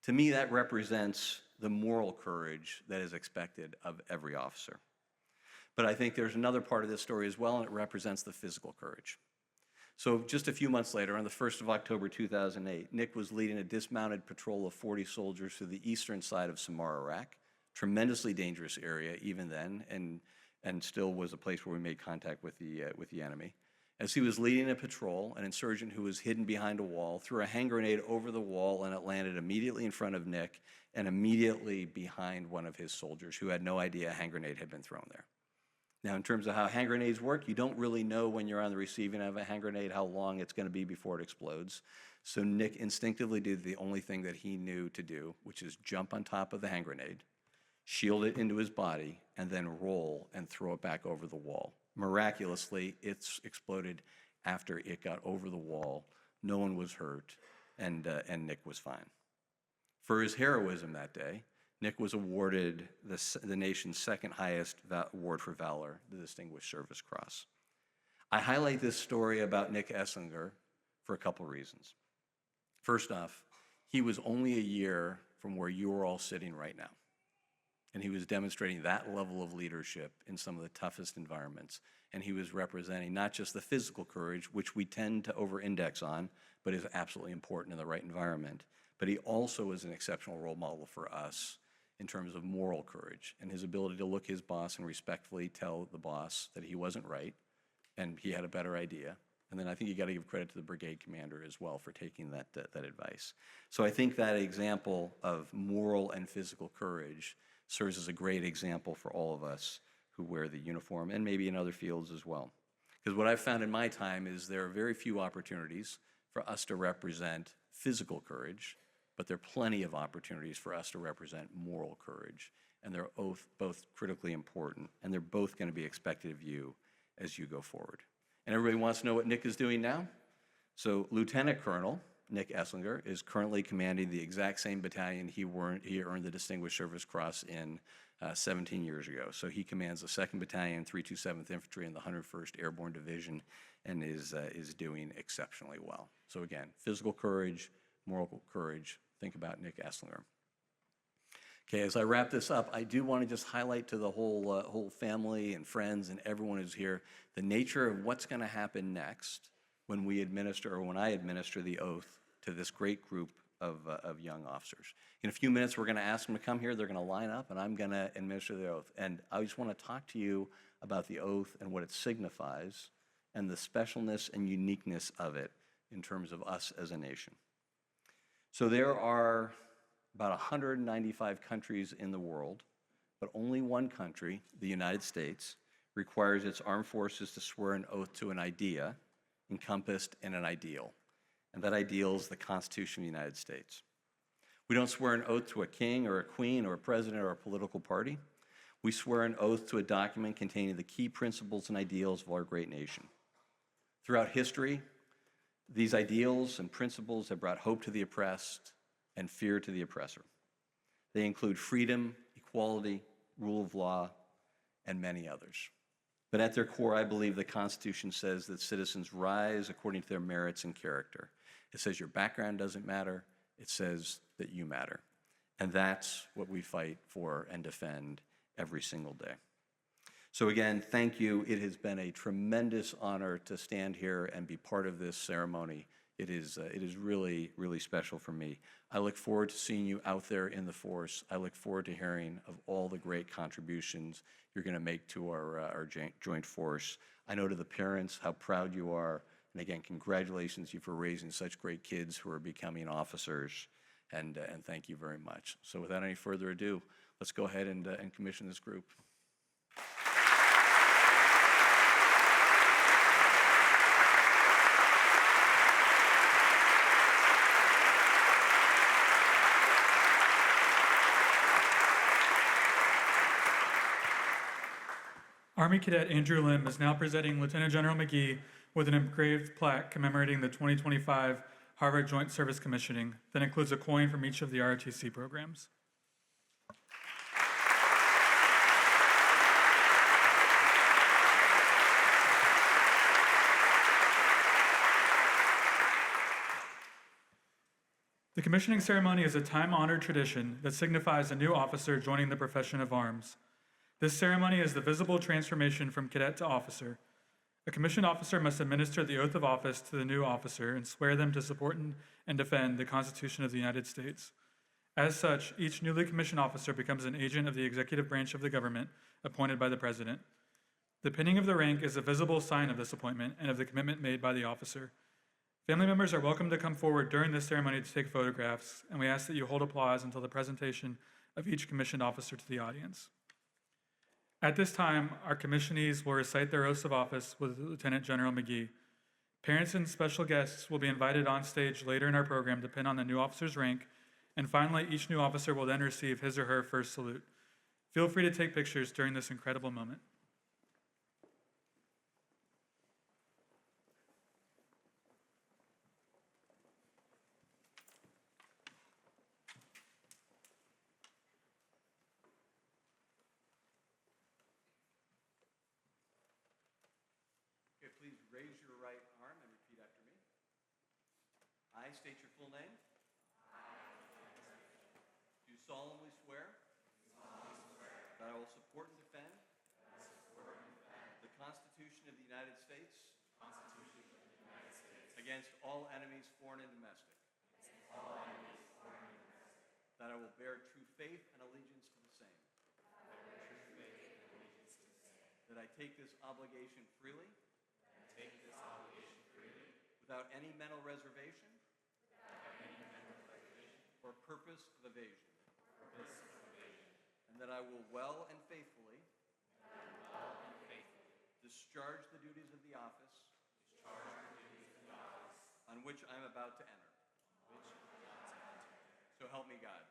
To me, that represents the moral courage that is expected of every officer. But I think there's another part of this story as well, and it represents the physical courage. So just a few months later, on the 1st of October 2008, Nick was leading a dismounted patrol of 40 soldiers through the eastern side of Samar, Iraq, tremendously dangerous area even then, and still was a place where we made contact with the enemy. As he was leading a patrol, an insurgent who was hidden behind a wall threw a hand grenade over the wall, and it landed immediately in front of Nick and immediately behind one of his soldiers who had no idea a hand grenade had been thrown there. Now, in terms of how hand grenades work, you don't really know when you're on the receiving end of a hand grenade how long it's going to be before it explodes. So Nick instinctively did the only thing that he knew to do, which is jump on top of the hand grenade, shield it into his body, and then roll and throw it back over the wall. Miraculously, it's exploded after it got over the wall. No one was hurt, and Nick was fine. For his heroism that day, Nick was awarded the nation's second highest award for valor, the Distinguished Service Cross. I highlight this story about Nick Esslinger for a couple reasons. First off, he was only a year from where you are all sitting right now. And he was demonstrating that level of leadership in some of the toughest environments. And he was representing not just the physical courage, which we tend to over-index on, but is absolutely important in the right environment, but he also is an exceptional role model for us in terms of moral courage and his ability to look his boss and respectfully tell the boss that he wasn't right and he had a better idea. And then I think you got to give credit to the brigade commander as well for taking that advice. So I think that example of moral and physical courage serves as a great example for all of us who wear the uniform and maybe in other fields as well. Because what I've found in my time is there are very few opportunities for us to represent physical courage, but there are plenty of opportunities for us to represent moral courage. And they're both critically important, and they're both going to be expected of you as you go forward. And everybody wants to know what Nick is doing now? So Lieutenant Colonel Nick Esslinger is currently commanding the exact same battalion he earned the Distinguished Service Cross in 17 years ago. So he commands the 2nd Battalion, 327th Infantry, and the 101st Airborne Division, and is doing exceptionally well. So again, physical courage, moral courage. Think about Nick Esslinger. Okay, as I wrap this up, I do want to just highlight to the whole family and friends and everyone who's here the nature of what's going to happen next when we administer, or when I administer the oath to this great group of young officers. In a few minutes, we're going to ask them to come here. They're going to line up, and I'm going to administer the oath. And I just want to talk to you about the oath and what it signifies and the specialness and uniqueness of it in terms of us as a nation. So there are about 195 countries in the world, but only one country, the United States, requires its armed forces to swear an oath to an idea encompassed in an ideal. And that ideal is the Constitution of the United States. We don't swear an oath to a king or a queen or a president or a political party. We swear an oath to a document containing the key principles and ideals of our great nation. Throughout history, these ideals and principles have brought hope to the oppressed and fear to the oppressor. They include freedom, equality, rule of law, and many others. But at their core, I believe the Constitution says that citizens rise according to their merits and character. It says your background doesn't matter. It says that you matter. And that's what we fight for and defend every single day. So again, thank you. It has been a tremendous honor to stand here and be part of this ceremony. It is really, really special for me. I look forward to seeing you out there in the force. I look forward to hearing of all the great contributions you're going to make to our joint force. I know to the parents how proud you are. And again, congratulations you for raising such great kids who are becoming officers. And thank you very much. So without any further ado, let's go ahead and commission this group. Army Cadet Andrew Lim is now presenting Lieutenant General McGee with an engraved plaque commemorating the 2025 Harvard Joint Service Commissioning that includes a coin from each of the ROTC programs. The commissioning ceremony is a time-honored tradition that signifies a new officer joining the profession of arms. This ceremony is the visible transformation from cadet to officer. A commissioned officer must administer the oath of office to the new officer and swear them to support and defend the Constitution of the United States. As such, each newly commissioned officer becomes an agent of the executive branch of the government appointed by the president. The pinning of the rank is a visible sign of this appointment and of the commitment made by the officer. Family members are welcome to come forward during this ceremony to take photographs, and we ask that you hold applause until the presentation of each commissioned officer to the audience. At this time, our commissionees will recite their oaths of office with Lieutenant General McGee. Parents and special guests will be invited on stage later in our program to pin on the new officer's rank, and finally, each new officer will then receive his or her first salute. Feel free to take pictures during this incredible moment. Please raise your right arm and repeat after me. I state your full name. Do solemnly swear that I will support and defend the Constitution of the United States against all enemies, foreign and domestic. That I will bear true faith and allegiance to the same. That I take this obligation freely. Without any mental reservation. Or purpose of evasion. And that I will well and faithfully. Discharge the duties of the office. On which I am about to enter. So help me God.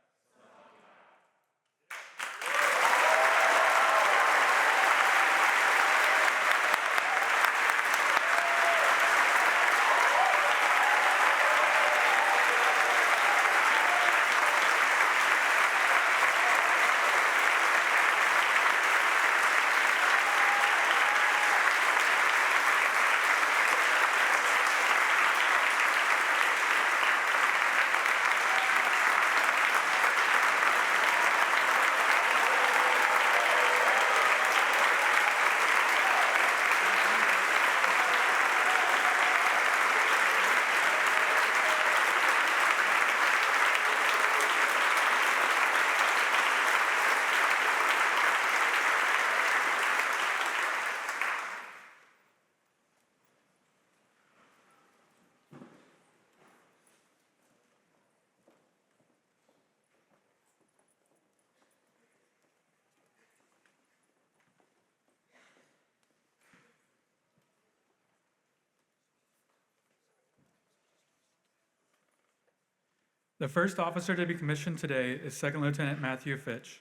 The first officer to be commissioned today is Second Lieutenant Matthew Fitch.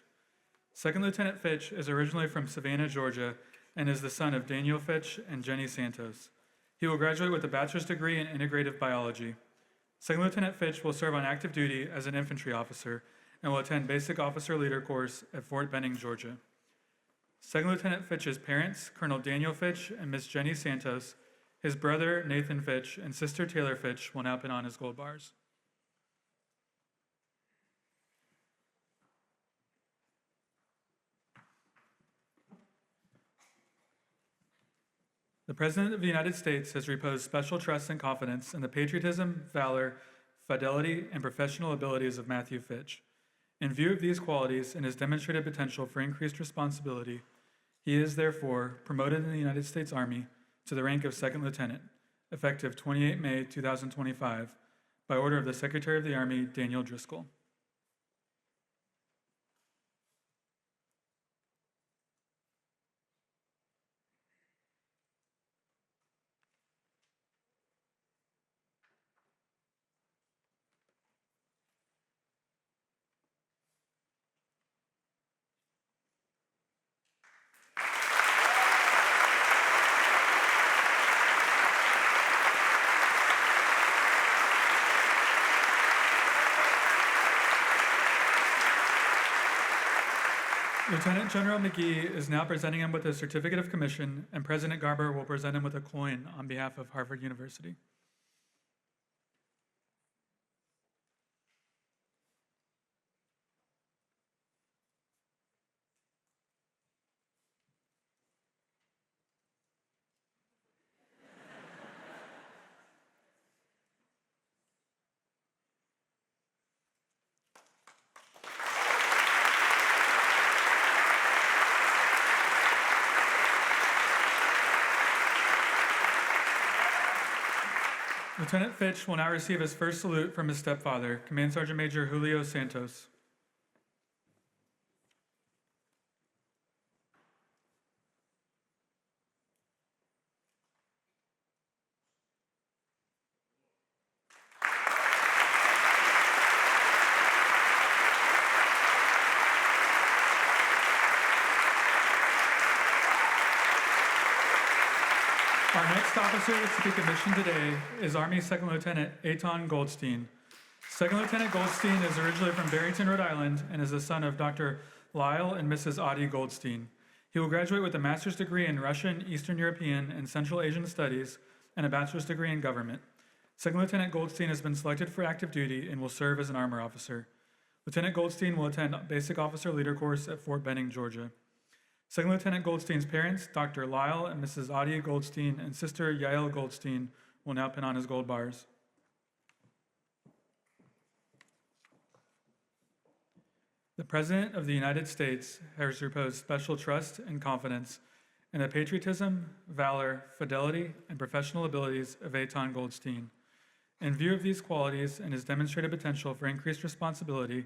Second Lieutenant Fitch is originally from Savannah, Georgia, and is the son of Daniel Fitch and Jenny Santos. He will graduate with a bachelor's degree in integrative biology. Second Lieutenant Fitch will serve on active duty as an infantry officer and will attend Basic Officer Leader course at Fort Benning, Georgia. Second Lieutenant Fitch's parents, Colonel Daniel Fitch and Miss Jenny Santos, his brother Nathan Fitch, and sister Taylor Fitch will now pin on his gold bars. The President of the United States has reposed special trust and confidence in the patriotism, valor, fidelity, and professional abilities of Matthew Fitch. In view of these qualities and his demonstrated potential for increased responsibility, he is therefore promoted in the United States Army to the rank of Second Lieutenant, effective 28 May 2025, by order of the Secretary of the Army, Daniel Driscoll. Lieutenant General McGee is now presenting him with a certificate of commission, and President Garber will present him with a coin on behalf of Harvard University. Lieutenant Fitch will now receive his first salute from his stepfather, Command Sergeant Major Julio Santos. Our next officer to be commissioned today is Army Second Lieutenant Eitan Goldstein. Second Lieutenant Goldstein is originally from Barrington, Rhode Island, and is the son of Dr. Lyle and Mrs. Audie Goldstein. He will graduate with a master's degree in Russian, Eastern European, and Central Asian Studies, and a bachelor's degree in government. Second Lieutenant Goldstein has been selected for active duty and will serve as an armor officer. Lieutenant Goldstein will attend Basic Officer Leader course at Fort Benning, Georgia. Second Lieutenant Goldstein's parents, Dr. Lyle and Mrs. Audie Goldstein, and sister Yael Goldstein, will now pin on his gold bars. The President of the United States has reposed special trust and confidence in the patriotism, valor, fidelity, and professional abilities of Eitan Goldstein. In view of these qualities and his demonstrated potential for increased responsibility,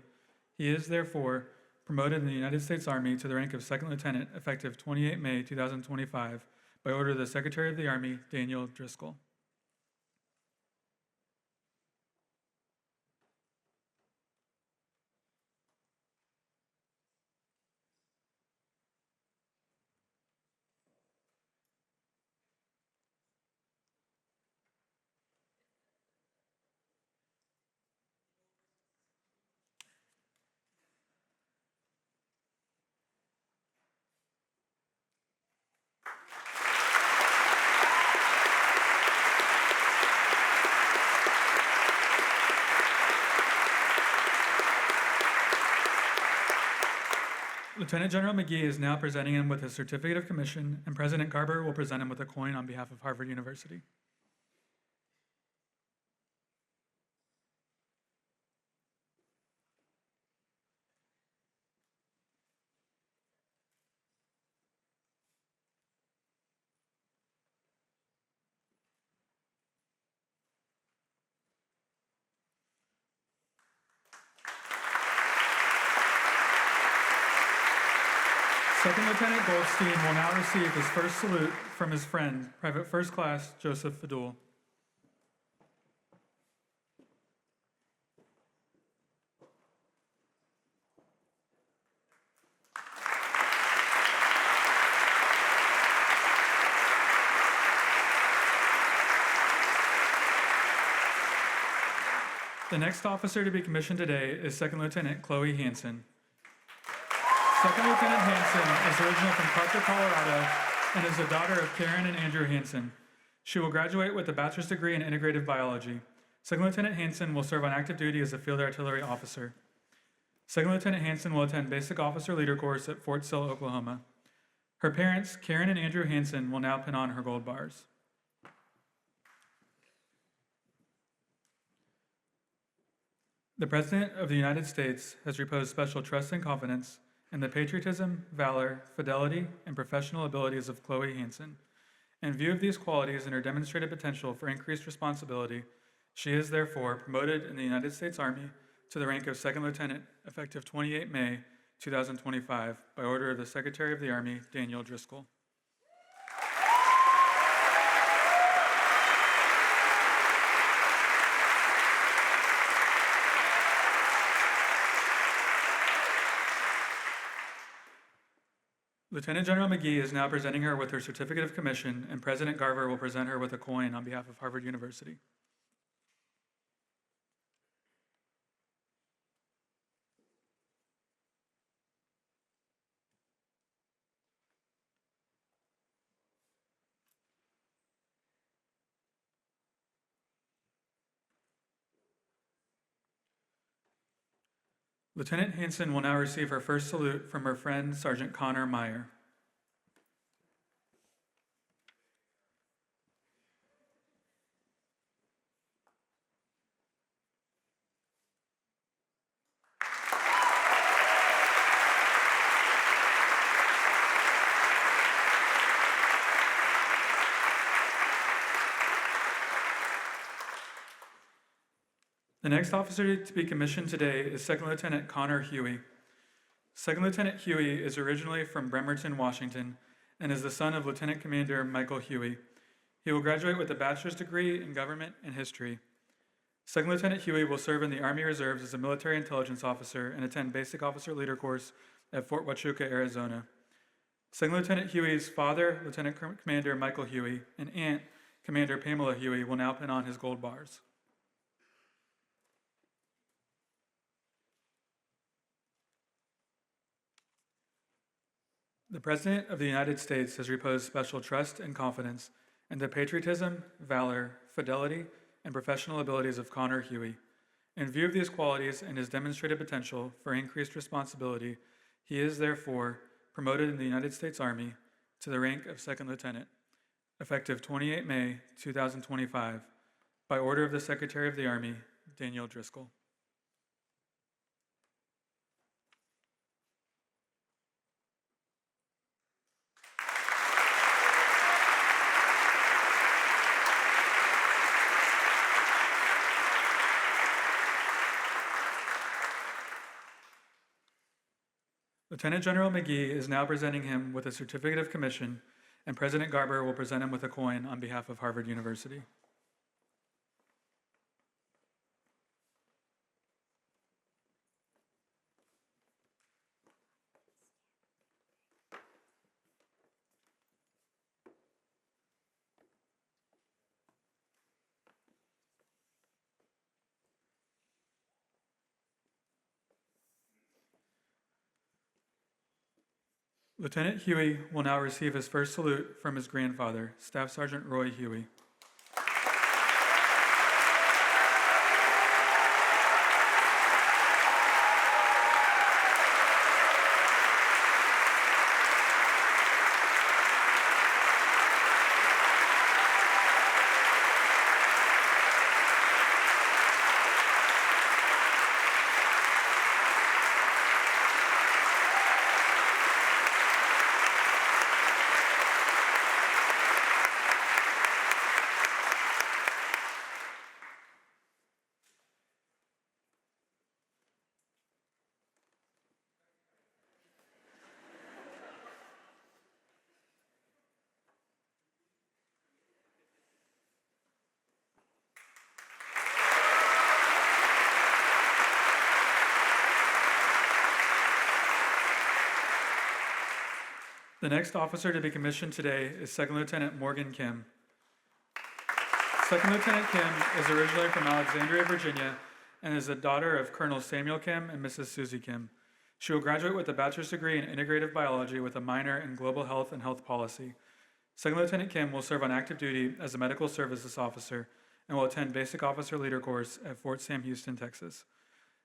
he is therefore promoted in the United States Army to the rank of Second Lieutenant effective 28 May 2025 by order of the Secretary of the Army, Daniel Driscoll. Lieutenant General McGee is now presenting him with his certificate of commission, and President Garber will present him with a coin on behalf of Harvard University. Second Lieutenant Goldstein will now receive his first salute from his friend, Private First Class Joseph Fadul. The next officer to be commissioned today is Second Lieutenant Chloe Hansen. Second Lieutenant Hansen is originally from Parker, Colorado, and is the daughter of Karen and Andrew Hansen. She will graduate with a bachelor's degree in integrative biology. Second Lieutenant Hansen will serve on active duty as a field artillery officer. Second Lieutenant Hansen will attend basic officer leader course at Fort Sill, Oklahoma. Her parents, Karen and Andrew Hansen, will now pin on her gold bars. The President of the United States has reposed special trust and confidence in the patriotism, valor, fidelity, and professional abilities of Chloe Hansen. In view of these qualities and her demonstrated potential for increased responsibility, she is therefore promoted in the United States Army to the rank of Second Lieutenant effective 28 May 2025 by order of the Secretary of the Army, Daniel Driscoll. Lieutenant General McGee is now presenting her with her certificate of commission, and President Garver will present her with a coin on behalf of Harvard University. Lieutenant Hansen will now receive her first salute from her friend, Sergeant Connor Meyer. The next officer to be commissioned today is Second Lieutenant Connor Huey. Second Lieutenant Huey is originally from Bremerton, Washington, and is the son of Lieutenant Commander Michael Huey. He will graduate with a bachelor's degree in government and history. Second Lieutenant Huey will serve in the Army Reserves as a military intelligence officer and attend basic officer leader course at Fort Huachuca, Arizona. Second Lieutenant Huey's father, Lieutenant Commander Michael Huey, and aunt, Commander Pamela Huey, will now pin on his gold bars. The President of the United States has reposed special trust and confidence in the patriotism, valor, fidelity, and professional abilities of Connor Huey. In view of these qualities and his demonstrated potential for increased responsibility, he is therefore promoted in the United States Army to the rank of Second Lieutenant, effective 28 May 2025, by order of the Secretary of the Army, Daniel Driscoll. Lieutenant General McGee is now presenting him with a certificate of commission, and President Garber will present him with a coin on behalf of Harvard University. Lieutenant Huey will now receive his first salute from his grandfather, Staff Sergeant Roy Huey. The next officer to be commissioned today is Second Lieutenant Morgan Kim. Second Lieutenant Kim is originally from Alexandria, Virginia, and is the daughter of Colonel Samuel Kim and Mrs. Susie Kim. She will graduate with a bachelor's degree in integrative biology with a minor in global health and health policy. Second Lieutenant Kim will serve on active duty as a medical services officer and will attend basic officer leader course at Fort Sam Houston, Texas.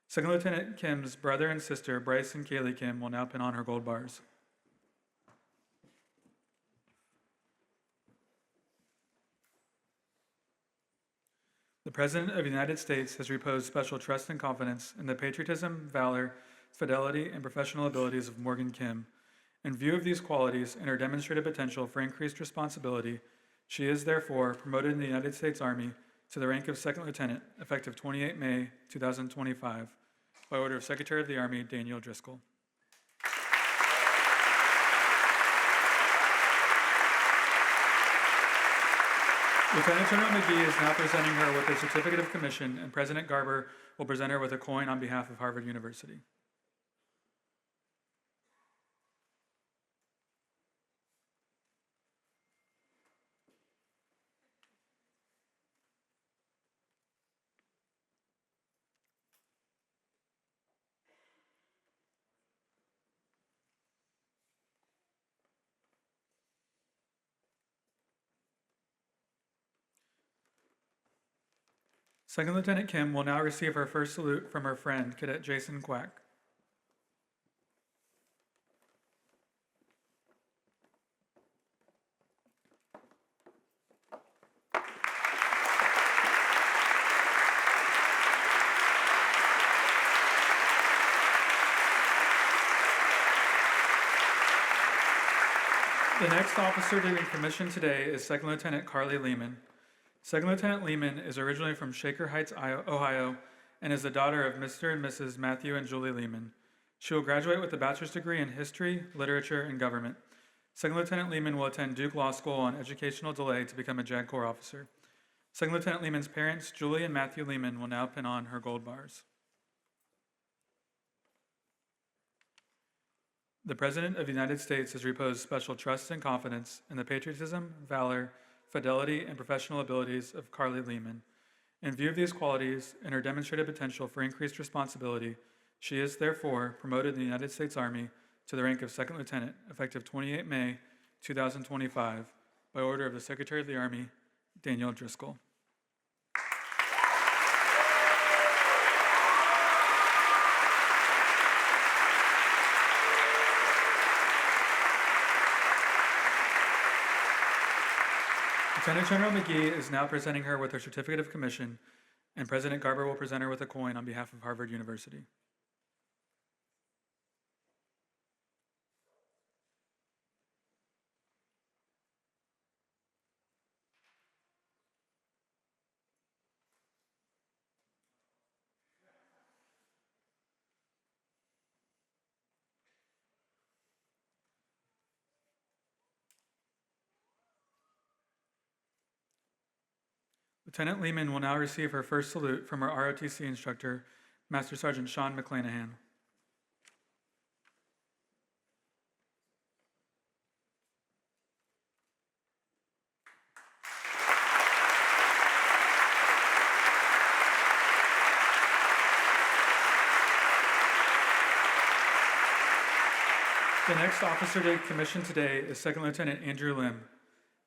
Second Lieutenant Kim's brother and sister, Bryce and Kaylee Kim, will now pin on her gold bars. The President of the United States has reposed special trust and confidence in the patriotism, valor, fidelity, and professional abilities of Morgan Kim. In view of these qualities and her demonstrated potential for increased responsibility, she is therefore promoted in the United States Army to the rank of Second Lieutenant, effective 28 May 2025, by order of Secretary of the Army Daniel Driscoll. Lieutenant General McGee is now presenting her with a certificate of commission, and President Garber will present her with a coin on behalf of Harvard University. Second Lieutenant Kim will now receive her first salute from her friend, Cadet Jason Quack. The next officer to be commissioned today is Second Lieutenant Carly Lehman. Second Lieutenant Lehman is originally from Shaker Heights, Ohio, and is the daughter of Mr. and Mrs. Matthew and Julie Lehman. She will graduate with a bachelor's degree in history, literature, and government. Second Lieutenant Lehman will attend Duke Law School on educational delay to become a JAG Corps officer. Second Lieutenant Lehman's parents, Julie and Matthew Lehman, will now pin on her gold bars. The President of the United States has reposed special trust and confidence in the patriotism, valor, fidelity, and professional abilities of Carly Lehman. In view of these qualities and her demonstrated potential for increased responsibility, she is therefore promoted in the United States Army to the rank of Second Lieutenant, effective 28 May 2025, by order of the Secretary of the Army, Daniel Driscoll. Lieutenant General McGee is now presenting her with her certificate of commission, and President Garber will present her with a coin on behalf of Harvard University. Lieutenant Lehman will now receive her first salute from her ROTC instructor, Master Sergeant Sean McClanahan. The next officer to commission today is Second Lieutenant Andrew Lim.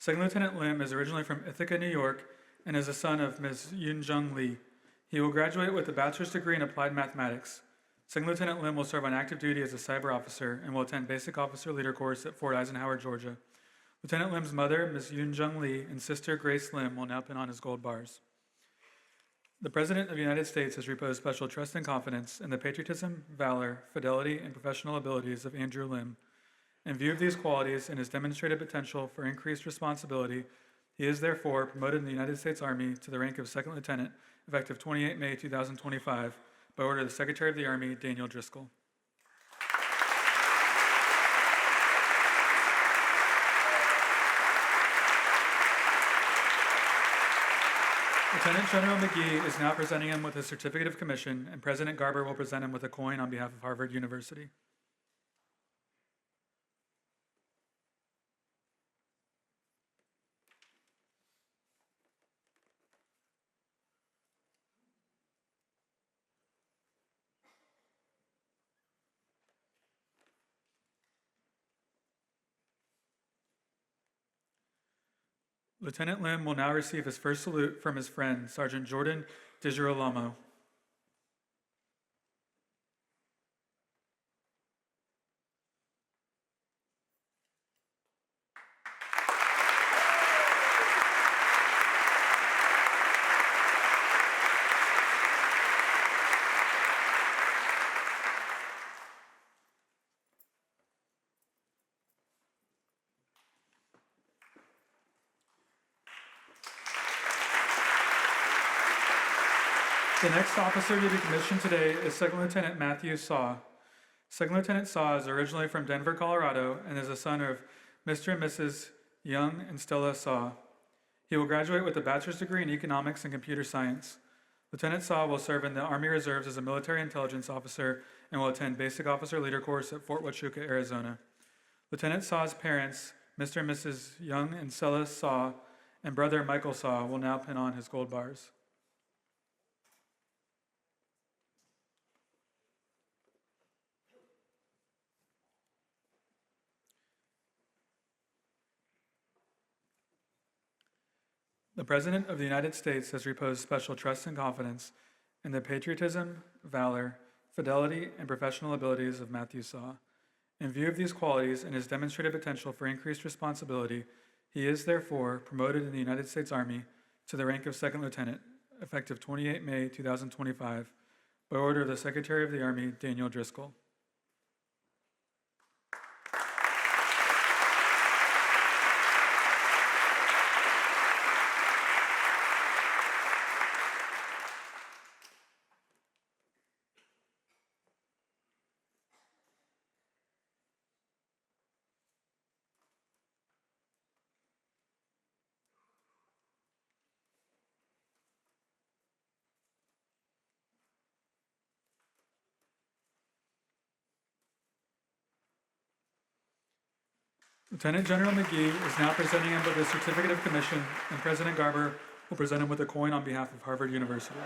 Second Lieutenant Lim is originally from Ithaca, New York, and is the son of Ms. Yoon-jung Lee. He will graduate with a bachelor's degree in applied mathematics. Second Lieutenant Lim will serve on active duty as a cyber officer and will attend basic officer leader course at Fort Eisenhower, Georgia. Lieutenant Lim's mother, Ms. Yoon-jung Lee, and sister, Grace Lim, will now pin on his gold bars. The President of the United States has reposed special trust and confidence in the patriotism, valor, fidelity, and professional abilities of Andrew Lim. In view of these qualities and his demonstrated potential for increased responsibility, he is therefore promoted in the United States Army to the rank of Second Lieutenant, effective 28 May 2025, by order of the Secretary of the Army, Daniel Driscoll. Lieutenant General McGee is now presenting him with a certificate of commission, and President Garber will present him with a coin on behalf of Harvard University. Lieutenant Lim will now receive his first salute from his friend, Sergeant Jordan DiGirolamo. The next officer to be commissioned today is Second Lieutenant Matthew Saw. Second Lieutenant Saw is originally from Denver, Colorado, and is the son of Mr. and Mrs. Young and Stella Saw. He will graduate with a bachelor's degree in economics and computer science. Lieutenant Saw will serve in the Army Reserves as a military intelligence officer and will attend basic officer leader course at Fort Huachuca, Arizona. Lieutenant Saw's parents, Mr. and Mrs. Young and Stella Saw, and brother Michael Saw, will now pin on his gold bars. The President of the United States has reposed special trust and confidence in the patriotism, valor, fidelity, and professional abilities of Matthew Saw. In view of these qualities and his demonstrated potential for increased responsibility, he is therefore promoted in the United States Army to the rank of Second Lieutenant, effective 28 May 2025, by order of the Secretary of the Army, Daniel Driscoll. Lieutenant General McGee is now presenting him with a certificate of commission, and President Garber will present him with a coin on behalf of Harvard University.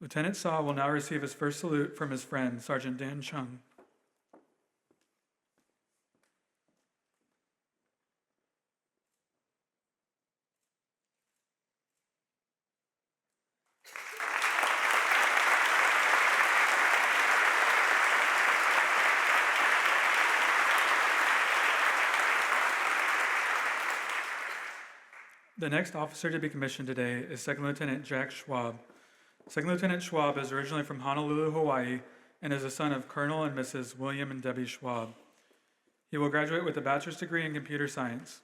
Lieutenant Saw will now receive his first salute from his friend, Sergeant Dan Chung. The next officer to be commissioned today is Second Lieutenant Jack Schwab. Second Lieutenant Schwab is originally from Honolulu, Hawaii, and is the son of Colonel and Mrs. William and Debbie Schwab. He will graduate with a bachelor's degree in computer science.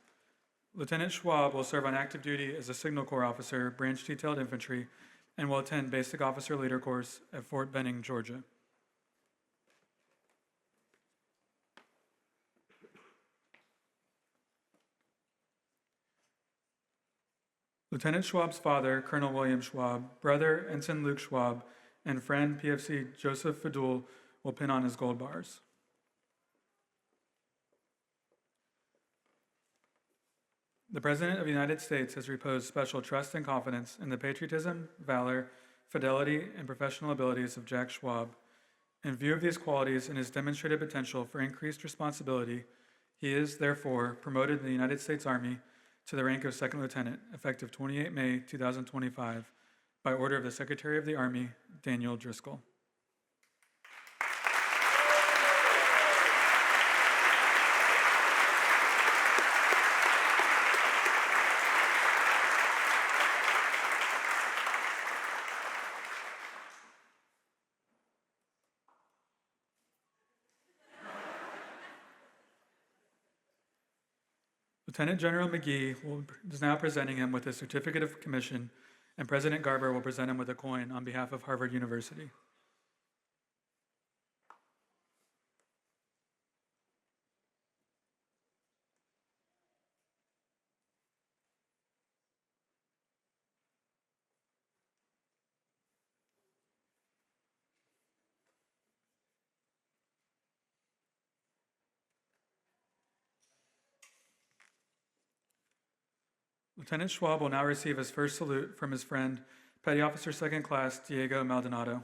Lieutenant Schwab will serve on active duty as a Signal Corps officer, branch detailed infantry, and will attend basic officer leader course at Fort Benning, Georgia. Lieutenant Schwab's father, Colonel William Schwab, brother, Ensign Luke Schwab, and friend, PFC Joseph Fadul, will pin on his gold bars. The President of the United States has reposed special trust and confidence in the patriotism, valor, fidelity, and professional abilities of Jack Schwab. In view of these qualities and his demonstrated potential for increased responsibility, he is, therefore, promoted in the United States Army to the rank of Second Lieutenant, effective 28 May 2025, by order of the Secretary of the Army, Daniel Driscoll. Lieutenant General McGee is now presenting him with a certificate of commission, and President Garber will present him with a coin on behalf of Harvard University. Lieutenant Schwab will now receive his first salute from his friend, Petty Officer Second Class Diego Maldonado.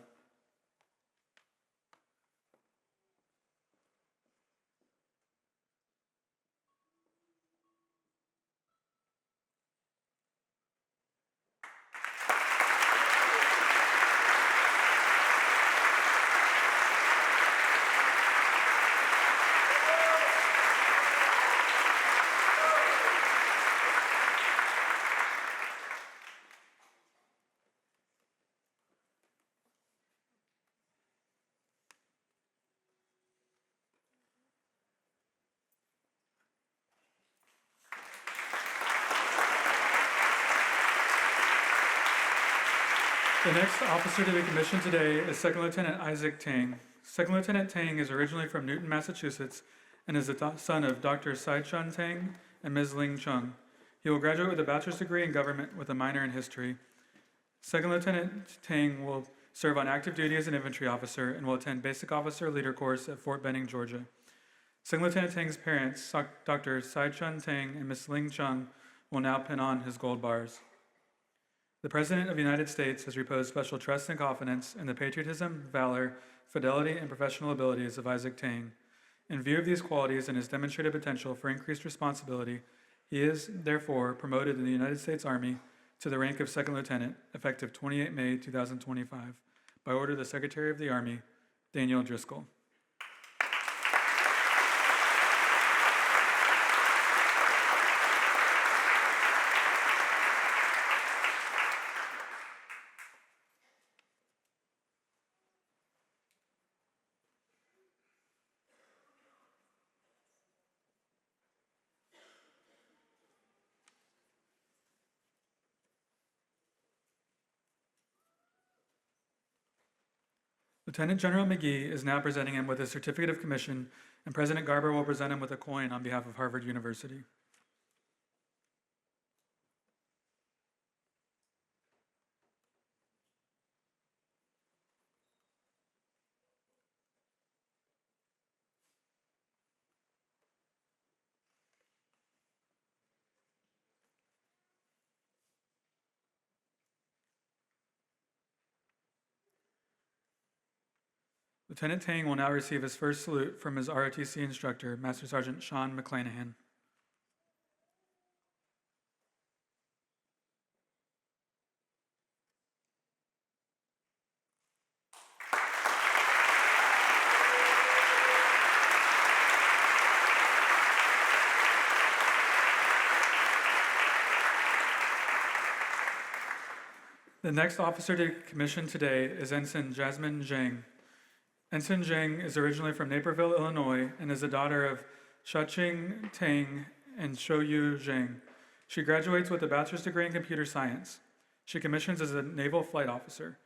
The next officer to be commissioned today is Second Lieutenant Isaac Tang. Second Lieutenant Tang is originally from Newton, Massachusetts, and is the son of Dr. Sai-Chun Tang and Ms. Ling Chung. He will graduate with a bachelor's degree in government with a minor in history. Second Lieutenant Tang will serve on active duty as an infantry officer and will attend basic officer leader course at Fort Benning, Georgia. Second Lieutenant Tang's parents, Dr. Sai-Chun Tang and Ms. Ling Chung, will now pin on his gold bars. The President of the United States has reposed special trust and confidence in the patriotism, valor, fidelity, and professional abilities of Isaac Tang. In view of these qualities and his demonstrated potential for increased responsibility, he is, therefore, promoted in the United States Army to the rank of Second Lieutenant, effective 28 May 2025, by order of the Secretary of the Army, Daniel Driscoll. Lieutenant General McGee is now presenting him with a certificate of commission, and President Garber will present him with a coin on behalf of Harvard University. Lieutenant Tang will now receive his first salute from his ROTC instructor, Master Sergeant Sean McClanahan. The next officer to be commissioned today is Ensign Jasmine Zhang. Ensign Zhang is originally from Naperville, Illinois, and is the daughter of Shaching Tang and Shouyu Zhang. She graduates with a bachelor's degree in computer science. She commissions as a naval flight officer.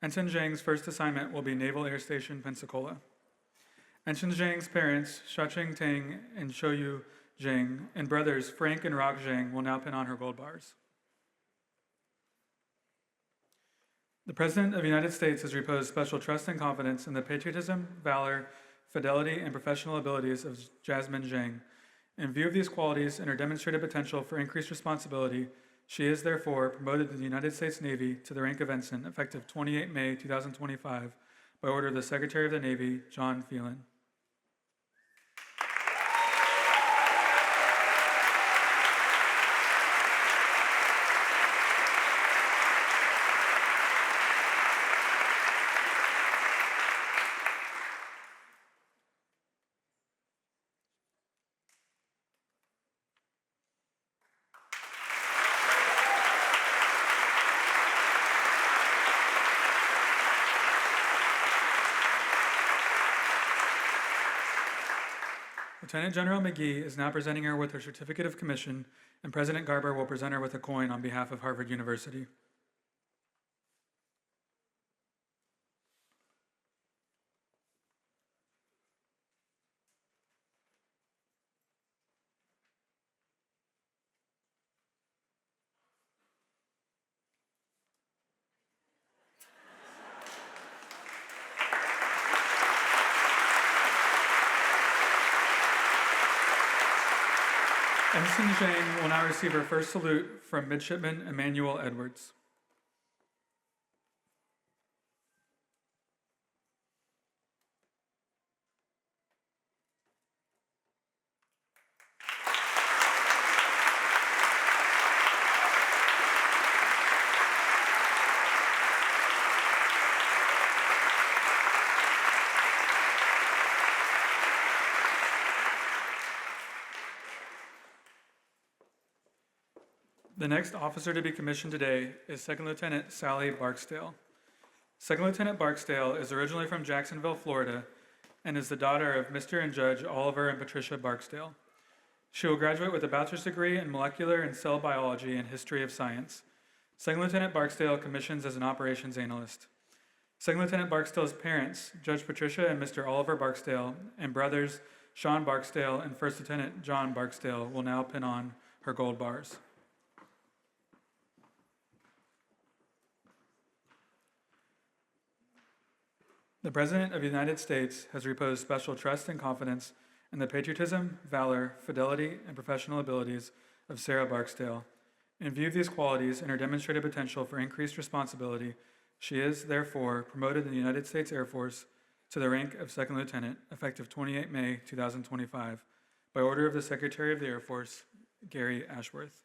Ensign Zhang's first assignment will be Naval Air Station Pensacola. Ensign Zhang's parents, Shaching Tang and Shouyu Zhang, and brothers Frank and Rock Zhang will now pin on her gold bars. The President of the United States has reposed special trust and confidence in the patriotism, valor, fidelity, and professional abilities of Jasmine Zhang. In view of these qualities and her demonstrated potential for increased responsibility, she is therefore promoted to the United States Navy to the rank of ensign effective 28 May 2025 by order of the Secretary of the Navy, John Phelan. Lieutenant General McGee is now presenting her with her certificate of commission, and President Garber will present her with a coin on behalf of Harvard University. Ensign Zhang will now receive her first salute from Midshipman Emmanuel Edwards. The next officer to be commissioned today is Second Lieutenant Sally Barksdale. Second Lieutenant Barksdale is originally from Jacksonville, Florida, and is the daughter of Mr. and Judge Oliver and Patricia Barksdale. She will graduate with a bachelor's degree in molecular and cell biology and history of science. Second Lieutenant Barksdale commissions as an operations analyst. Second Lieutenant Barksdale's parents, Judge Patricia and Mr. Oliver Barksdale, and brothers Sean Barksdale and First Lieutenant John Barksdale will now pin on her gold bars. The President of the United States has reposed special trust and confidence in the patriotism, valor, fidelity, and professional abilities of Sarah Barksdale. In view of these qualities and her demonstrated potential for increased responsibility, she is, therefore, promoted in the United States Air Force to the rank of Second Lieutenant, effective 28 May 2025, by order of the Secretary of the Air Force, Gary Ashworth.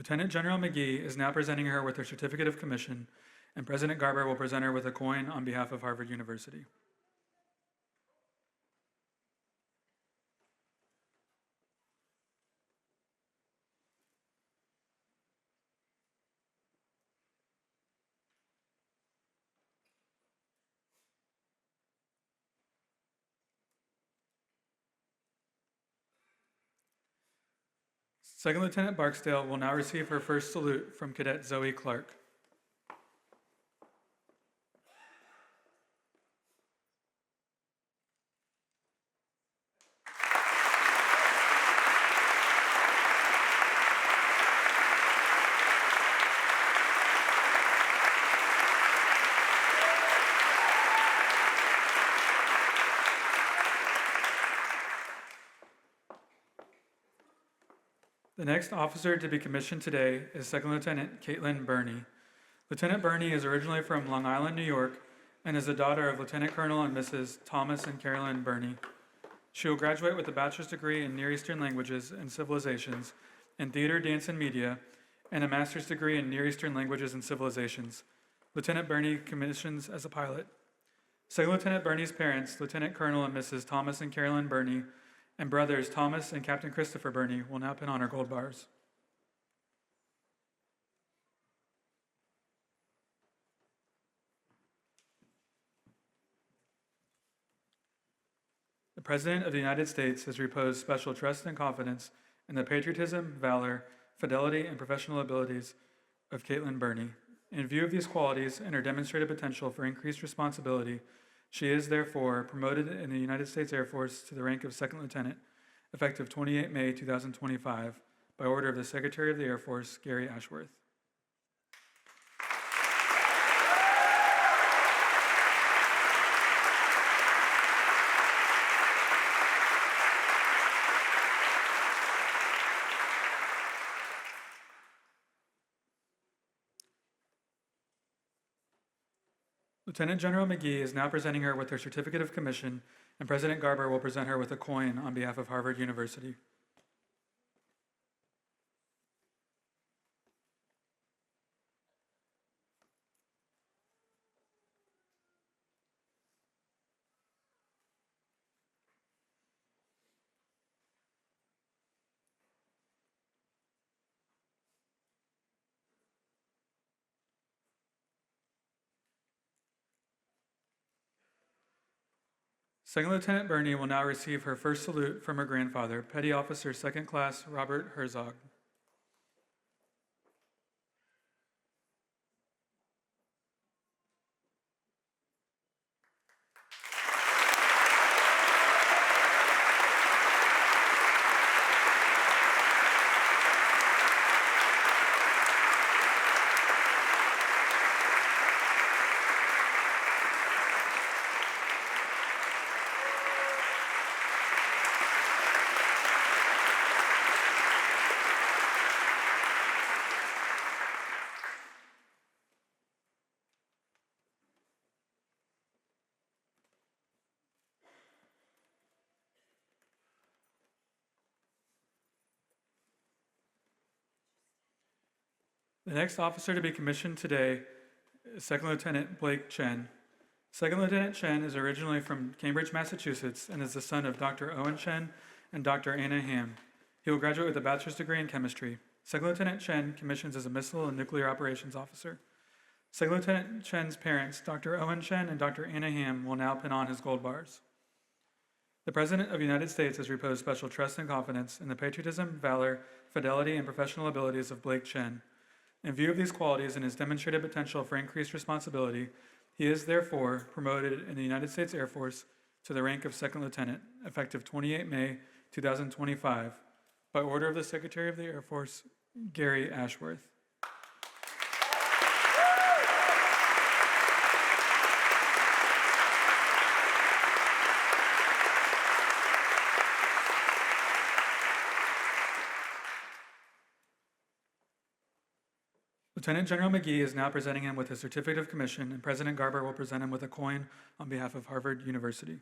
Lieutenant General McGee is now presenting her with her certificate of commission, and President Garber will present her with a coin on behalf of Harvard University. Second Lieutenant Barksdale will now receive her first salute from Cadet Zoe Clark. The next officer to be commissioned today is Second Lieutenant Caitlin Burney. Lieutenant Burney is originally from Long Island, New York, and is the daughter of Lieutenant Colonel and Mrs. Thomas and Carolyn Burney. She will graduate with a bachelor's degree in Near Eastern Languages and Civilizations in theater, dance, and media, and a master's degree in Near Eastern languages and civilizations. Lieutenant Burney commissions as a pilot. Second Lieutenant Burney's parents, Lieutenant Colonel and Mrs. Thomas and Carolyn Burney, and brothers Thomas and Captain Christopher Burney, will now pin on our gold bars. The President of the United States has reposed special trust and confidence in the patriotism, valor, fidelity, and professional abilities of Caitlin Burney. In view of these qualities and her demonstrated potential for increased responsibility, she is therefore promoted in the United States Air Force to the rank of Second Lieutenant, effective 28 May 2025, by order of the Secretary of the Air Force, Gary Ashworth. Lieutenant General McGee is now presenting her with her certificate of commission, and President Garber will present her with a coin on behalf of Harvard University. Second Lieutenant Burney will now receive her first salute from her grandfather, Petty Officer Second Class Robert Herzog. The next officer to be commissioned today is Second Lieutenant Blake Chen. Second Lieutenant Chen is originally from Cambridge, Massachusetts, and is the son of Dr. Owen Chen and Dr. Anna Ham. He will graduate with a bachelor's degree in chemistry. Second Lieutenant Chen commissions as a missile and nuclear operations officer. Second Lieutenant Chen's parents, Dr. Owen Chen and Dr. Anna Ham, will now pin on his gold bars. The President of the United States has reposed special trust and confidence in the patriotism, valor, fidelity, and professional abilities of Blake Chen. In view of these qualities and his demonstrated potential for increased responsibility, he is therefore promoted in the United States Air Force to the rank of Second Lieutenant, effective 28 May 2025, by order of the Secretary of the Air Force, Gary Ashworth. Lieutenant General McGee is now presenting him with his certificate of commission, and President Garber will present him with a coin on behalf of Harvard University.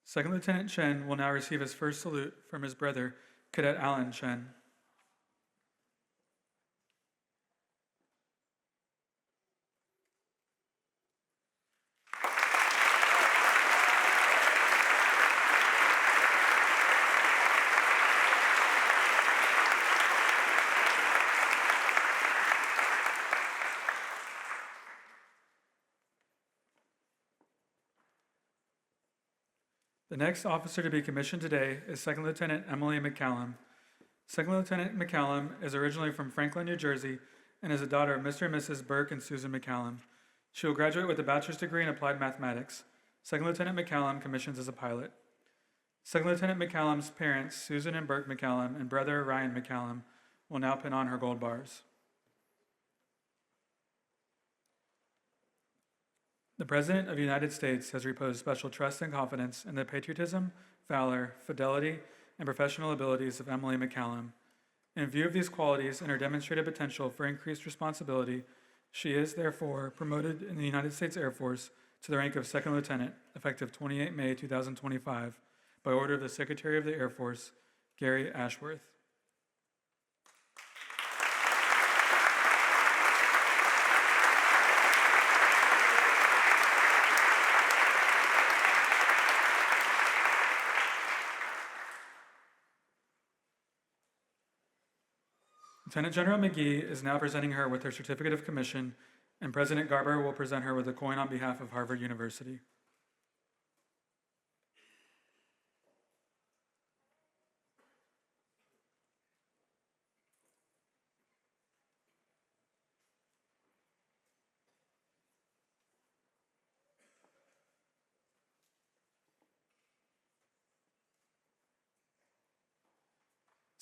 Second Lieutenant Chen will now receive his first salute from his brother, Cadet Alan Chen. The next officer to be commissioned today is Second Lieutenant Emily McCallum. Second Lieutenant McCallum is originally from Franklin, New Jersey, and is a daughter of Mr. and Mrs. Burke and Susan McCallum. She will graduate with a bachelor's degree in applied mathematics. Second Lieutenant McCallum commissions as a pilot. Second Lieutenant McCallum's parents, Susan and Burke McCallum, and brother Ryan McCallum, will now pin on her gold bars. The President of the United States has reposed special trust and confidence in the patriotism, valor, fidelity, and professional abilities of Emily McCallum. In view of these qualities and her demonstrated potential for increased responsibility, she is therefore promoted in the United States Air Force to the rank of Second Lieutenant, effective 28 May 2025, by order of the Secretary of the Air Force, Gary Ashworth. Lieutenant General McGee is now presenting her with her certificate of commission, and President Garber will present her with a coin on behalf of Harvard University.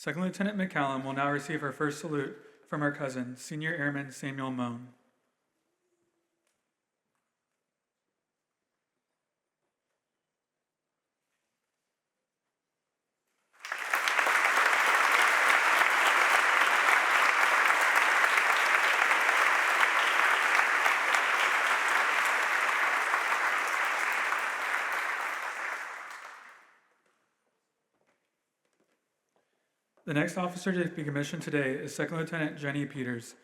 Second Lieutenant McCallum will now receive her first salute from her cousin, Senior Airman Samuel Moan. The next officer to be commissioned today is Second Lieutenant Jenny Peters.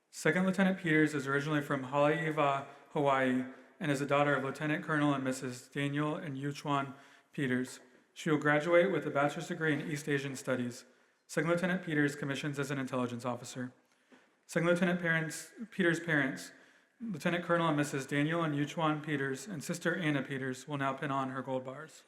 Second Lieutenant Peters is originally from Haleiwa, Hawaii, and is the daughter of Lieutenant Colonel and Mrs. Daniel and Yuchuan Peters. She will graduate with a bachelor's degree in East Asian Studies. Second Lieutenant Peters commissions as an intelligence officer. Second Lieutenant Peters' parents, Lieutenant Colonel and Mrs. Daniel and Yuchuan Peters, and Sister Anna Peters, will now pin on her gold bars.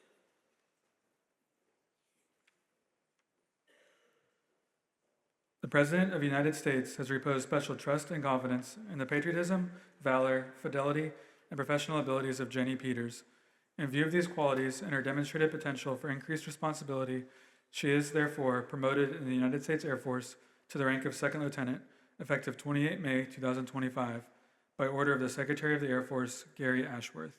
The President of the United States has reposed special trust and confidence in the patriotism, valor, fidelity, and professional abilities of Jenny Peters. In view of these qualities and her demonstrated potential for increased responsibility, she is therefore promoted in the United States Air Force to the rank of Second Lieutenant, effective 28 May 2025, by order of the Secretary of the Air Force, Gary Ashworth.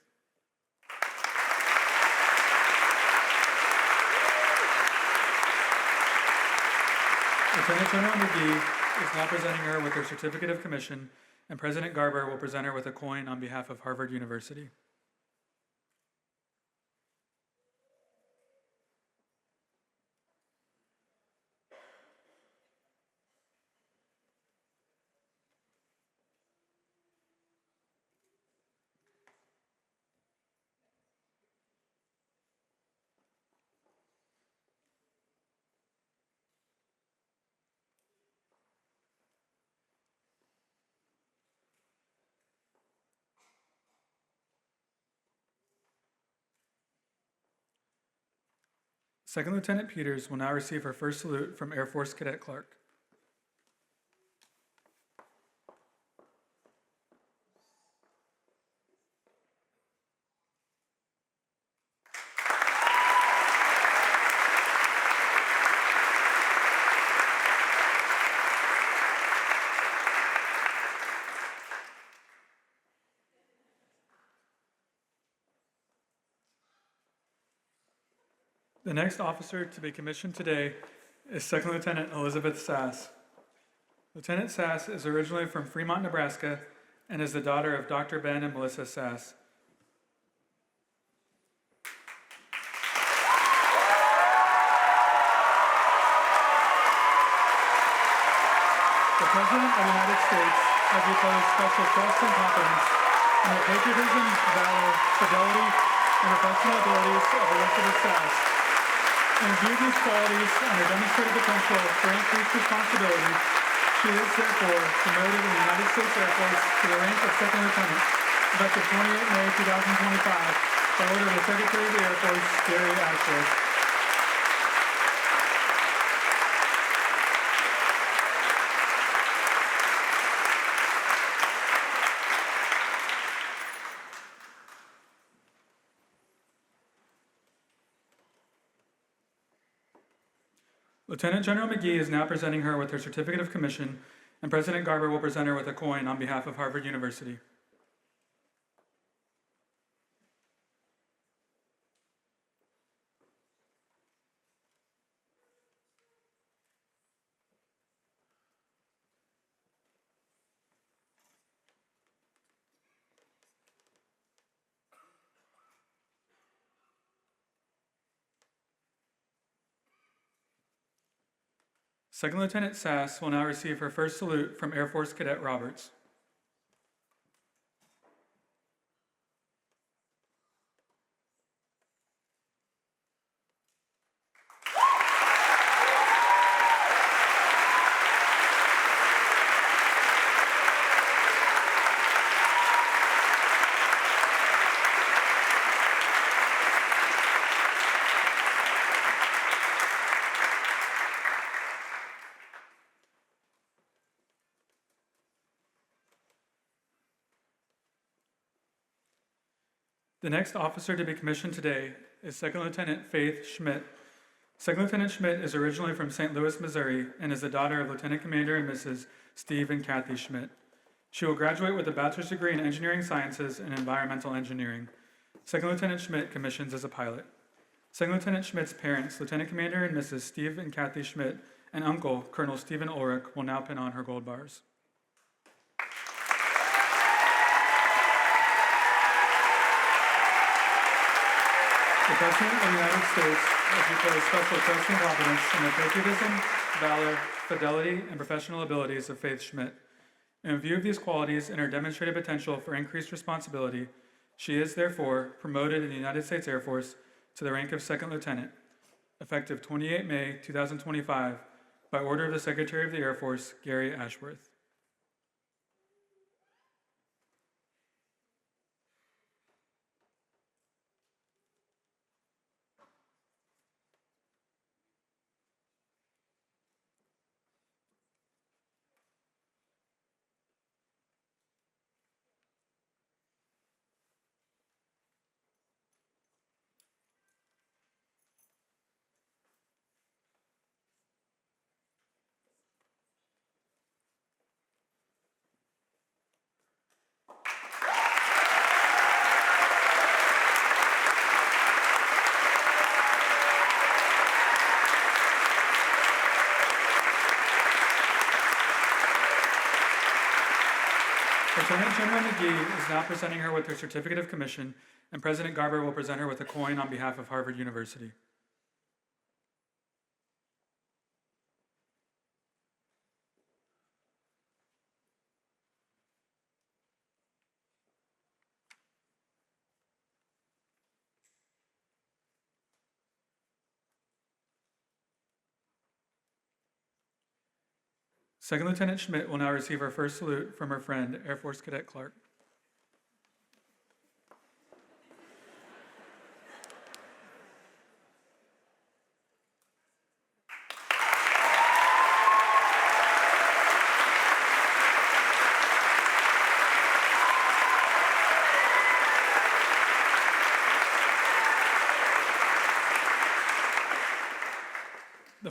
Lieutenant General McGee is now presenting her with her certificate of commission, and President Garber will present her with a coin on behalf of Harvard University. Second Lieutenant Peters will now receive her first salute from Air Force Cadet Clark. The next officer to be commissioned today is Second Lieutenant Elizabeth Sass. Lieutenant Sass is originally from Fremont, Nebraska, and is the daughter of Dr. Ben and Melissa Sass. The President of the United States has reposed special trust and confidence in the patriotism, valor, fidelity, and professional abilities of Elizabeth Sass. In view of these qualities and her demonstrated potential for increased responsibility, she is therefore promoted in the United States Air Force to the rank of Second Lieutenant, effective 28 May 2025, by order of the Secretary of the Air Force, Gary Ashworth. Lieutenant General McGee is now presenting her with her certificate of commission, and President Garber will present her with a coin on behalf of Harvard University. Second Lieutenant Sass will now receive her first salute from Air Force Cadet Roberts. The next officer to be commissioned today is Second Lieutenant Faith Schmidt. Second Lieutenant Schmidt is originally from St. Louis, Missouri, and is the daughter of Lieutenant Commander and Mrs. Steve and Kathy Schmidt. She will graduate with a bachelor's degree in engineering sciences and environmental engineering. Second Lieutenant Schmidt commissions as a pilot. Second Lieutenant Schmidt's parents, Lieutenant Commander and Mrs. Steve and Kathy Schmidt, and uncle, Colonel Stephen Ulrich, will now pin on her gold bars. The President of the United States has declared special trust and confidence in the patriotism, valor, fidelity, and professional abilities of Faith Schmidt. In view of these qualities and her demonstrated potential for increased responsibility, she is therefore promoted in the United States Air Force to the rank of Second Lieutenant, effective 28 May 2025, by order of the Secretary of the Air Force, Gary Ashworth. Lieutenant General McGee is now presenting her with her certificate of commission, and President Garber will present her with a coin on behalf of Harvard University. Second Lieutenant Schmidt will now receive her first salute from her friend, Air Force Cadet Clark.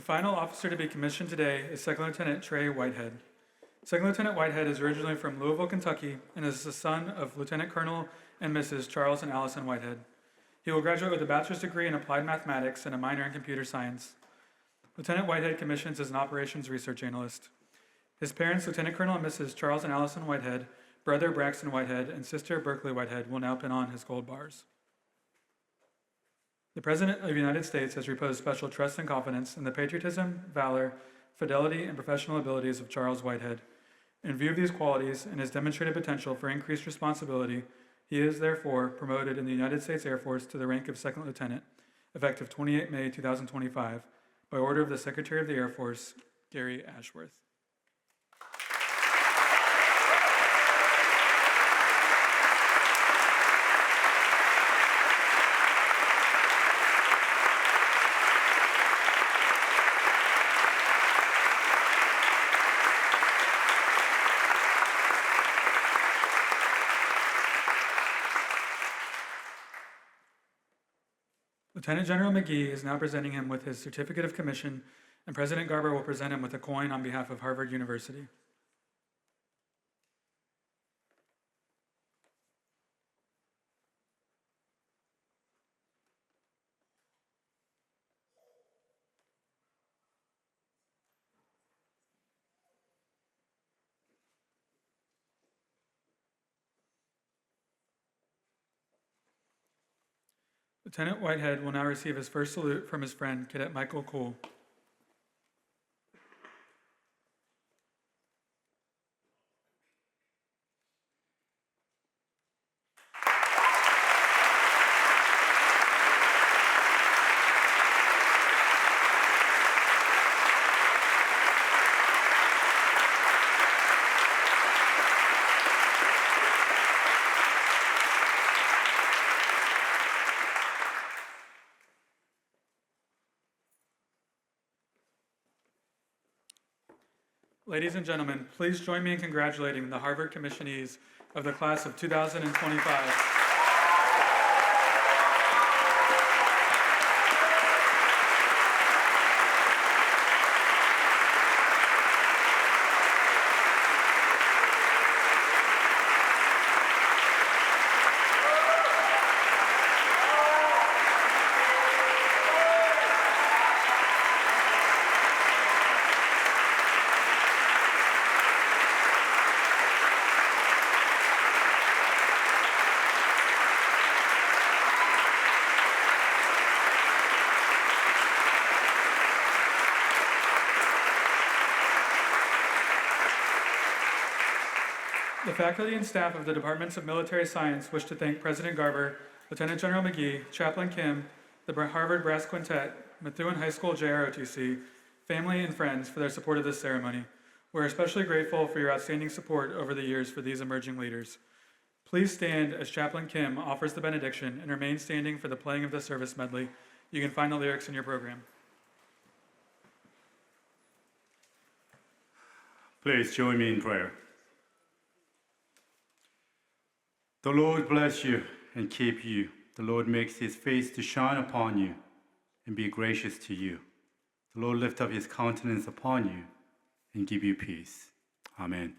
The final officer to be commissioned today is Second Lieutenant Trey Whitehead. Second Lieutenant Whitehead is originally from Louisville, Kentucky, and is the son of Lieutenant Colonel and Mrs. Charles and Allison Whitehead. He will graduate with a bachelor's degree in applied mathematics and a minor in computer science. Lieutenant Whitehead commissions as an operations research analyst. His parents, Lieutenant Colonel and Mrs. Charles and Allison Whitehead, brother Braxton Whitehead, and sister Berkeley Whitehead will now pin on his gold bars. The President of the United States has reposed special trust and confidence in the patriotism, valor, fidelity, and professional abilities of Charles Whitehead. In view of these qualities and his demonstrated potential for increased responsibility, he is therefore promoted in the United States Air Force to the rank of Second Lieutenant, effective 28 May 2025, by order of the Secretary of the Air Force, Gary Ashworth. Lieutenant General McGee is now presenting him with his certificate of commission, and President Garber will present him with a coin on behalf of Harvard University. Lieutenant Whitehead will now receive his first salute from his friend, Cadet Michael Cool. Ladies and gentlemen, please join me in congratulating the Harvard commissionees of the class of 2025. The faculty and staff of the Departments of Military Science wish to thank President Garber, Lieutenant General McGee, Chaplain Kim, the Harvard Brass Quintet, Methuen High School JROTC, family and friends for their support of this ceremony. We're especially grateful for your outstanding support over the years for these emerging leaders. Please stand as Chaplain Kim offers the benediction and remain standing for the playing of the service medley. You can find the lyrics in your program. Please join me in prayer. The Lord bless you and keep you. The Lord makes his face to shine upon you and be gracious to you. The Lord lift up his countenance upon you and give you peace. Amen.